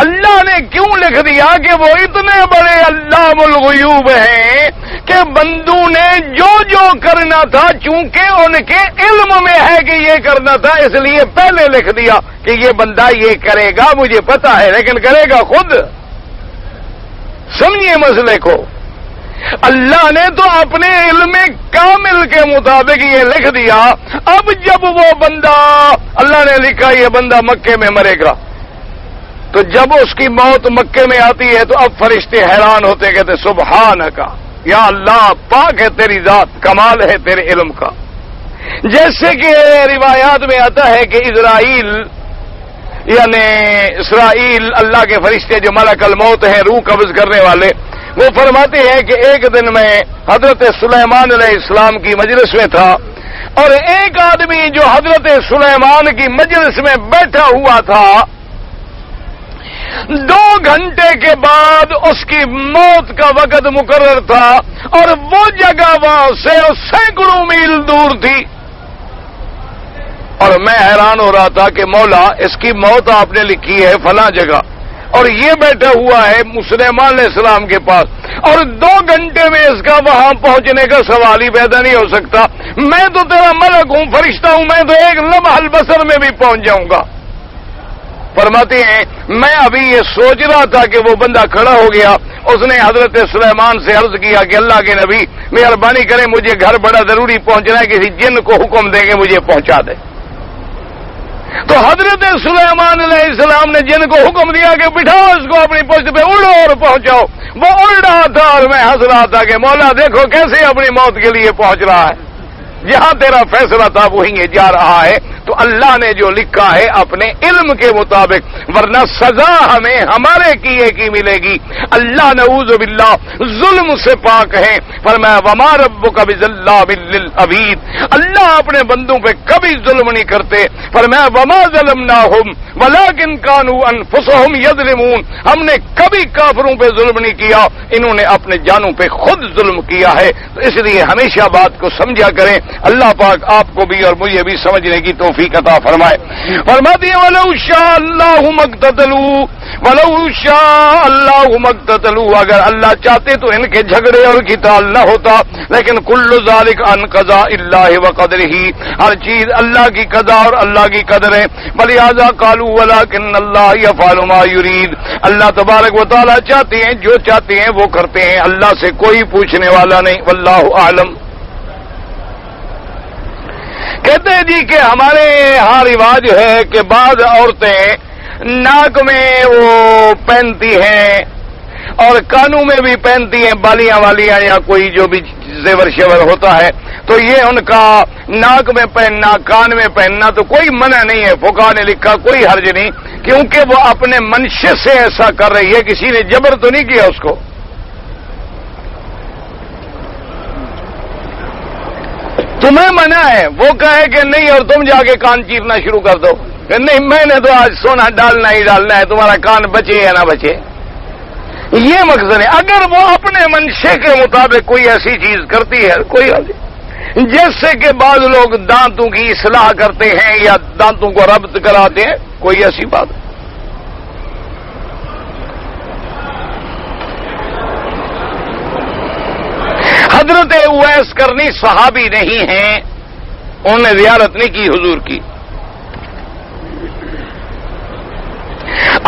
Speaker 1: اللہ نے کیوں لکھ دیا کہ وہ اتنے بڑے علام الغیوب ہیں کہ بندوں نے جو جو کرنا تھا چونکہ ان کے علم میں ہے کہ یہ کرنا تھا، اس لیے پہلے لکھ دیا کہ یہ بندہ یہ کرے گا، مجھے پتا ہے، لیکن کرے گا خود۔ سمجھیے مسئلے کو، اللہ نے تو اپنے علم کامل کے مطابق یہ لکھ دیا۔ اب جب وہ بندہ، اللہ نے لکھا یہ بندہ مکے میں مرے گا، تو جب اس کی موت مکے میں آتی ہے تو اب فرشتے حیران ہوتے کہتے سبحانک یا اللہ، پاک ہے تیری ذات، کمال ہے تیرے علم کا۔ جیسے کہ روایات میں آتا ہے کہ اسرائیل اللہ کے فرشتے جو ملک الموت ہیں، روح قبض کرنے والے، وہ فرماتے ہیں کہ ایک دن میں حضرت سلیمان علیہ السلام کی مجلس میں تھا، اور ایک آدمی جو حضرت سلیمان کی مجلس میں بیٹھا ہوا تھا، 2 گھنٹے کے بعد اس کی موت کا وقت مقرر تھا، اور وہ جگہ وہاں سے سینکڑوں میل دور تھی۔ اور میں حیران ہو رہا تھا کہ مولا اس کی موت آپ نے لکھی ہے فلاں جگہ، اور یہ بیٹھا ہوا ہے سلیمان علیہ السلام کے پاس، اور 2 گھنٹے میں اس کا وہاں پہنچنے کا سوال ہی پیدا نہیں ہو سکتا۔ میں تو تیرا ملک ہوں، فرشتہ ہوں، میں تو ایک لمحہ البصر میں بھی پہنچ جاؤں گا۔ فرماتے ہیں میں ابھی یہ سوچ رہا تھا کہ وہ بندہ کھڑا ہو گیا، اس نے حضرت سلیمان سے عرض کیا کہ اللہ کے نبی مہربانی کریں، مجھے گھر بڑا ضروری پہنچنا ہے، کسی جن کو حکم دیں گے مجھے پہنچا دے۔ تو حضرت سلیمان علیہ السلام نے جن کو حکم دیا کہ بٹھاؤ اس کو اپنی پشت پہ، اڑو اور پہنچاؤ۔ وہ اڑ رہا تھا اور میں ہنس رہا تھا کہ مولا دیکھو کیسے اپنی موت کے لیے پہنچ رہا ہے، جہاں تیرا فیصلہ تھا وہیں یہ جا رہا ہے۔ تو اللہ نے جو لکھا ہے اپنے علم کے مطابق، ورنہ سزا ہمیں ہمارے کیے کی ملے گی۔ اللہ نعوذ باللہ ظلم سے پاک ہے، فرمایا وما ربک بظلام للعبید، اللہ اپنے بندوں پہ کبھی ظلم نہیں کرتے۔ فرمایا وما ظلمناہم ولکن کانوا انفسہم یظلمون، ہم نے کبھی کافروں پہ ظلم نہیں کیا، انہوں نے اپنے جانوں پہ خود ظلم کیا ہے۔ تو اس لیے ہمیشہ بات کو سمجھا کریں، اللہ پاک آپ کو بھی اور مجھے بھی سمجھنے کی توفیق عطا فرمائے۔ فرماتی ہے وَلَوْ شَاءَ اللَّهُ مَا اقْتَتَلُوا وَلَوْ شَاءَ اللَّهُ مَا اقْتَتَلُوا، اگر اللہ چاہتے تو ان کے جھگڑے اور قتال نہ ہوتا، لیکن كُلُّ ذَلِكَ عَنْ قَضَاءِ اللَّهِ وَقَدْرِهِ، ہر چیز اللہ کی قضا اور اللہ کی قدر ہے۔ وَلِهَٰذَا قَالُوا وَلَٰكِنَّ اللَّهَ يَفْعَلُ مَا يُرِيدُ، اللہ تبارک و تعالیٰ چاہتے ہیں، جو چاہتے ہیں وہ کرتے ہیں، اللہ سے کوئی پوچھنے والا نہیں۔ واللہ اعلم۔ کہتے ہیں جی کہ ہمارے یہاں رواج ہے کہ بعض عورتیں ناک میں وہ پہنتی ہیں اور کانوں میں بھی پہنتی ہیں، بالیاں والیاں یا کوئی جو بھی زیور شیور ہوتا ہے، تو یہ ان کا ناک میں پہننا، کان میں پہننا تو کوئی منع نہیں ہے، فقہا نے لکھا کوئی حرج نہیں، کیونکہ وہ اپنے منشے سے ایسا کر رہی ہے، کسی نے جبر تو نہیں کیا اس کو۔ تمہیں منع ہے، وہ کہے کہ نہیں اور تم جا کے کان چیرنا شروع کر دو کہ نہیں میں نے تو آج سونا ڈالنا ہی ڈالنا ہے، تمہارا کان بچے یا نہ بچے، یہ مقصد ہے۔ اگر وہ اپنے منشے کے مطابق کوئی ایسی چیز کرتی ہے کوئی جیسے کہ بعض لوگ دانتوں کی اصلاح کرتے ہیں یا دانتوں کو ربط کراتے ہیں، کوئی ایسی بات نہیں۔ حضرت اویس کرنی صحابی نہیں ہیں، انہوں نے زیارت نہیں کی حضور کی۔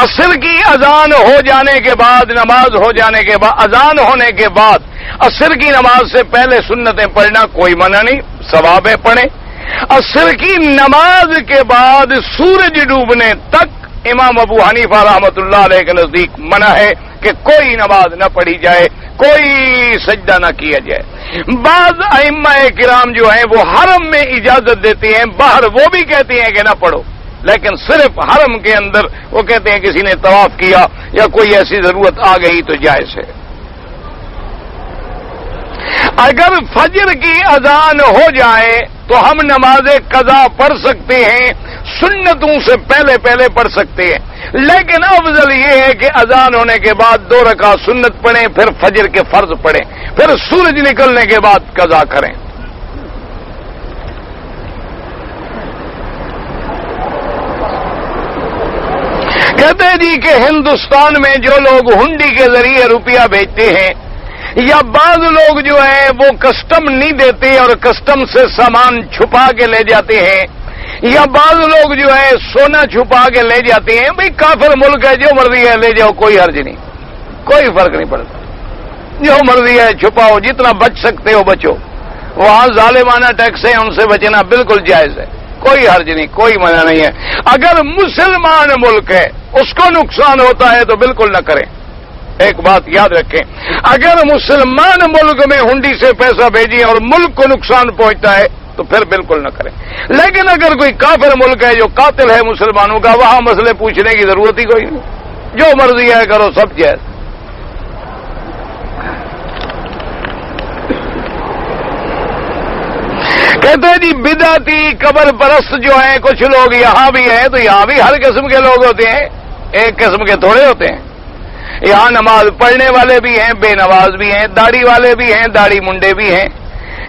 Speaker 1: عصر کی اذان ہو جانے کے بعد، نماز ہو جانے کے بعد، اذان ہونے کے بعد عصر کی نماز سے پہلے سنتیں پڑھنا کوئی منع نہیں، ثواب ہے پڑھیں۔ عصر کی نماز کے بعد سورج ڈوبنے تک امام ابو حنیفہ رحمۃ اللہ علیہ کے نزدیک منع ہے کہ کوئی نماز نہ پڑھی جائے، کوئی سجدہ نہ کیا جائے۔ بعض ائمہ کرام جو ہیں وہ حرم میں اجازت دیتے ہیں، باہر وہ بھی کہتے ہیں کہ نہ پڑھو، لیکن صرف حرم کے اندر وہ کہتے ہیں کسی نے طواف کیا یا کوئی ایسی ضرورت آ گئی تو جائز ہے۔ اگر فجر کی اذان ہو جائے تو ہم نماز قضا پڑھ سکتے ہیں، سنتوں سے پہلے پہلے پڑھ سکتے ہیں، لیکن افضل یہ ہے کہ اذان ہونے کے بعد 2 رکعت سنت پڑھیں، پھر فجر کے فرض پڑھیں، پھر سورج نکلنے کے بعد قضا کریں۔ کہتے ہیں جی کہ ہندوستان میں جو لوگ ہنڈی کے ذریعے روپیہ بھیجتے ہیں، یا بعض لوگ جو ہیں وہ کسٹم نہیں دیتے اور کسٹم سے سامان چھپا کے لے جاتے ہیں، یا بعض لوگ جو ہے سونا چھپا کے لے جاتے ہیں، بھئی کافر ملک ہے جو مرضی ہے لے جاؤ، کوئی حرج نہیں، کوئی فرق نہیں پڑتا، جو مرضی ہے چھپاؤ، جتنا بچ سکتے ہو بچو، وہاں ظالمانہ ٹیکس ہیں ان سے بچنا بالکل جائز ہے، کوئی حرج نہیں، کوئی منع نہیں ہے۔ اگر مسلمان ملک ہے اس کو نقصان ہوتا ہے تو بالکل نہ کریں۔ ایک بات یاد رکھیں، اگر مسلمان ملک میں ہنڈی سے پیسہ بھیجیں اور ملک کو نقصان پہنچتا ہے تو پھر بالکل نہ کریں، لیکن اگر کوئی کافر ملک ہے جو قاتل ہے مسلمانوں کا، وہاں مسئلے پوچھنے کی ضرورت ہی کوئی نہیں، جو مرضی ہے کرو، سب جائز۔ کہتے ہیں جی بدعتی قبر پرست جو ہیں کچھ لوگ یہاں بھی ہیں، تو یہاں بھی ہر قسم کے لوگ ہوتے ہیں، ایک قسم کے تھوڑے ہوتے ہیں۔ یہاں نماز پڑھنے والے بھی ہیں، بے نماز بھی ہیں، داڑھی والے بھی ہیں، داڑھی منڈے بھی ہیں،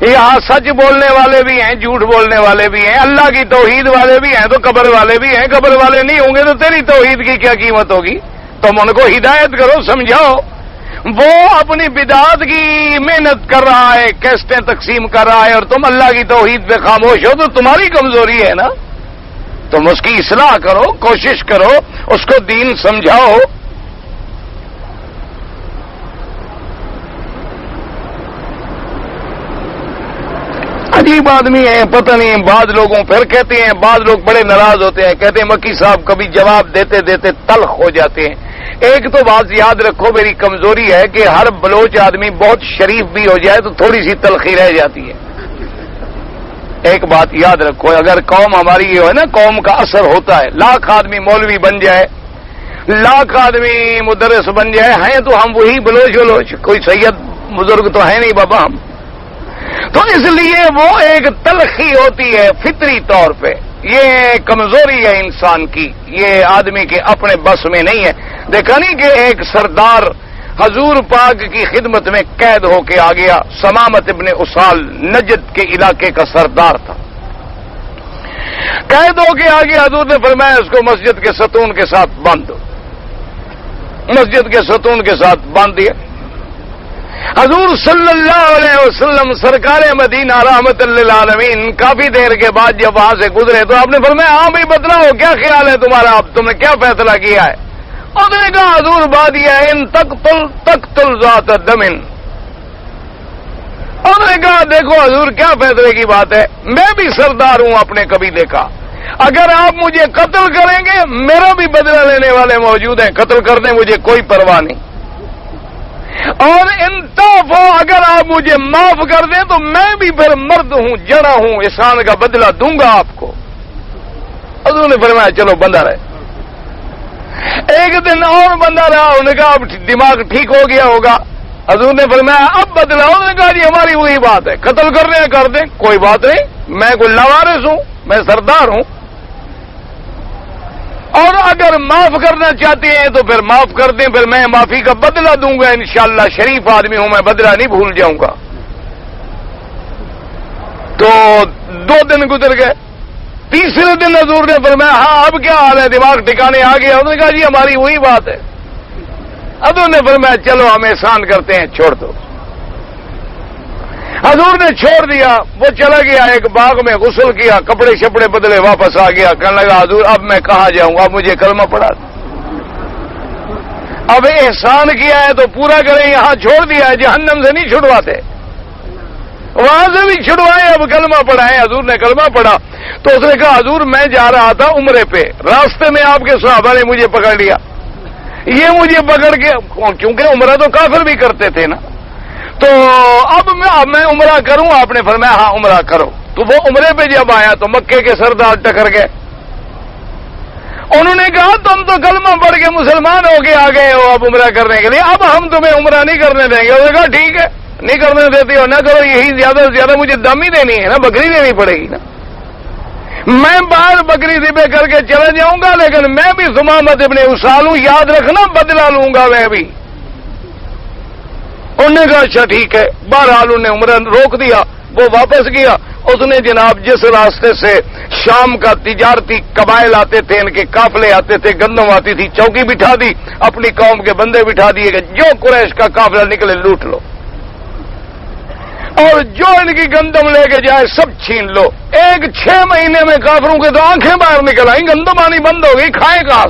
Speaker 1: یہاں سچ بولنے والے بھی ہیں، جھوٹ بولنے والے بھی ہیں، اللہ کی توحید والے بھی ہیں، تو قبر والے بھی ہیں۔ قبر والے نہیں ہوں گے تو تیری توحید کی کیا قیمت ہوگی؟ تم ان کو ہدایت کرو، سمجھاؤ۔ وہ اپنی بدعات کی محنت کر رہا ہے، کیسٹیں تقسیم کر رہا ہے، اور تم اللہ کی توحید پہ خاموش ہو، تو تمہاری کمزوری ہے نا، تم اس کی اصلاح کرو، کوشش کرو، اس کو دین سمجھاؤ۔ عجیب آدمی ہے، پتہ نہیں، بعض لوگوں پھر کہتے ہیں، بعض لوگ بڑے ناراض ہوتے ہیں، کہتے ہیں مکی صاحب کبھی جواب دیتے دیتے تلخ ہو جاتے ہیں۔ ایک تو بات یاد رکھو، میری کمزوری ہے کہ ہر بلوچ آدمی بہت شریف بھی ہو جائے تو تھوڑی سی تلخی رہ جاتی ہے، ایک بات یاد رکھو، اگر قوم ہماری یہ ہے نا، قوم کا اثر ہوتا ہے، لاکھ آدمی مولوی بن جائے، لاکھ آدمی مدرس بن جائے، ہیں تو ہم وہی بلوچ ولوچ، کوئی سید بزرگ تو ہے نہیں بابا ہم. تو اس لیے وہ ایک تلخی ہوتی ہے فطری طور پہ، یہ کمزوری ہے انسان کی، یہ آدمی کے اپنے بس میں نہیں ہے. دیکھا نہیں کہ ایک سردار حضور پاک کی خدمت میں قید ہو کے آ گیا، سمامت ابن اسال نجد کے علاقے کا سردار تھا، قید ہو کے آ گیا. حضور نے فرمایا اس کو مسجد کے ستون کے ساتھ باندھ دو، مسجد کے ستون کے ساتھ باندھ دیا. حضور صلی اللہ علیہ وسلم سرکار مدینہ رحمت للعالمین کافی دیر کے بعد جب وہاں سے گزرے تو آپ نے فرمایا ہاں بھائی بتلاؤ کیا خیال ہے تمہارا، اب تم نے کیا فیصلہ کیا ہے؟ اور نے کہا حضور بات یہ ہے ان تقتل ذات دم. اور نے کہا دیکھو حضور کیا فیصلے کی بات ہے، میں بھی سردار ہوں اپنے قبیلے کا، اگر آپ مجھے قتل کریں گے میرا بھی بدلہ لینے والے موجود ہیں، قتل کر دیں مجھے کوئی پرواہ نہیں، اور انصاف ہو اگر آپ مجھے معاف کر دیں تو میں بھی پھر مرد ہوں، جڑا ہوں، احسان کا بدلہ دوں گا آپ کو. حضور نے فرمایا چلو بندہ رہے. ایک دن اور بندہ رہا، انہوں نے کہا اب دماغ ٹھیک ہو گیا ہوگا. حضور نے فرمایا اب بدلا، انہوں نے کہا جی ہماری وہی بات ہے، قتل کرنے ہیں کر دیں کوئی بات نہیں، میں کوئی لوارث ہوں، میں سردار ہوں، اور اگر معاف کرنا چاہتے ہیں تو پھر معاف کر دیں، پھر میں معافی کا بدلہ دوں گا انشاءاللہ، شریف آدمی ہوں میں، بدلہ نہیں بھول جاؤں گا. تو 2 دن گزر گئے، تیسرے دن حضور نے فرمایا ہاں اب کیا حال ہے، دماغ ٹھکانے آ گیا؟ انہوں نے کہا جی ہماری وہی بات ہے. حضور نے فرمایا چلو ہم احسان کرتے ہیں چھوڑ دو. حضور نے چھوڑ دیا، وہ چلا گیا ایک باغ میں، غسل کیا، کپڑے شپڑے بدلے، واپس آ گیا، کہنے لگا حضور اب میں کہاں جاؤں، اب مجھے کلمہ پڑھا دو. اب احسان کیا ہے تو پورا کریں، یہاں چھوڑ دیا ہے، جہنم سے نہیں چھڑواتے، وہاں سے بھی چھڑوائے، اب کلمہ پڑھائیں. حضور نے کلمہ پڑھا تو اس نے کہا حضور میں جا رہا تھا عمرے پہ، راستے میں آپ کے صحابہ نے مجھے پکڑ لیا، یہ مجھے پکڑ کے، کیونکہ عمرہ تو کافر بھی کرتے تھے نا، تو اب میں عمرہ کروں؟ آپ نے فرمایا ہاں عمرہ کرو. تو وہ عمرے پہ جب آیا تو مکے کے سردار ٹکر گئے، انہوں نے کہا تم تو کلمہ پڑھ کے مسلمان ہو کے آ گئے ہو اب عمرہ کرنے کے لیے، اب ہم تمہیں عمرہ نہیں کرنے دیں گے. انہوں نے کہا ٹھیک ہے نہیں کرنے دیتے ہو نہ کرو، یہی زیادہ سے زیادہ مجھے دم ہی دینی ہے نا، بکری دینی پڑے گی نا، میں باہر بکری ذبح کر کے چلا جاؤں گا، لیکن میں بھی ثمامت ابن اسال ہوں، یاد رکھنا بدلہ لوں گا میں بھی. انہوں نے کہا اچھا ٹھیک ہے. بہرحال انہوں نے عمرہ روک دیا، وہ واپس گیا. اس نے جناب جس راستے سے شام کا تجارتی قبائل آتے تھے، ان کے قافلے آتے تھے، گندم آتی تھی، چوکی بٹھا دی، اپنی قوم کے بندے بٹھا دیے کہ جو قریش کا قافلہ نکلے لوٹ لو، اور جو ان کی گندم لے کے جائے سب چھین لو. 6 مہینے میں کافروں کے تو آنکھیں باہر نکل آئیں، گندم آنی بند ہو گئی، کھائیں کہاں؟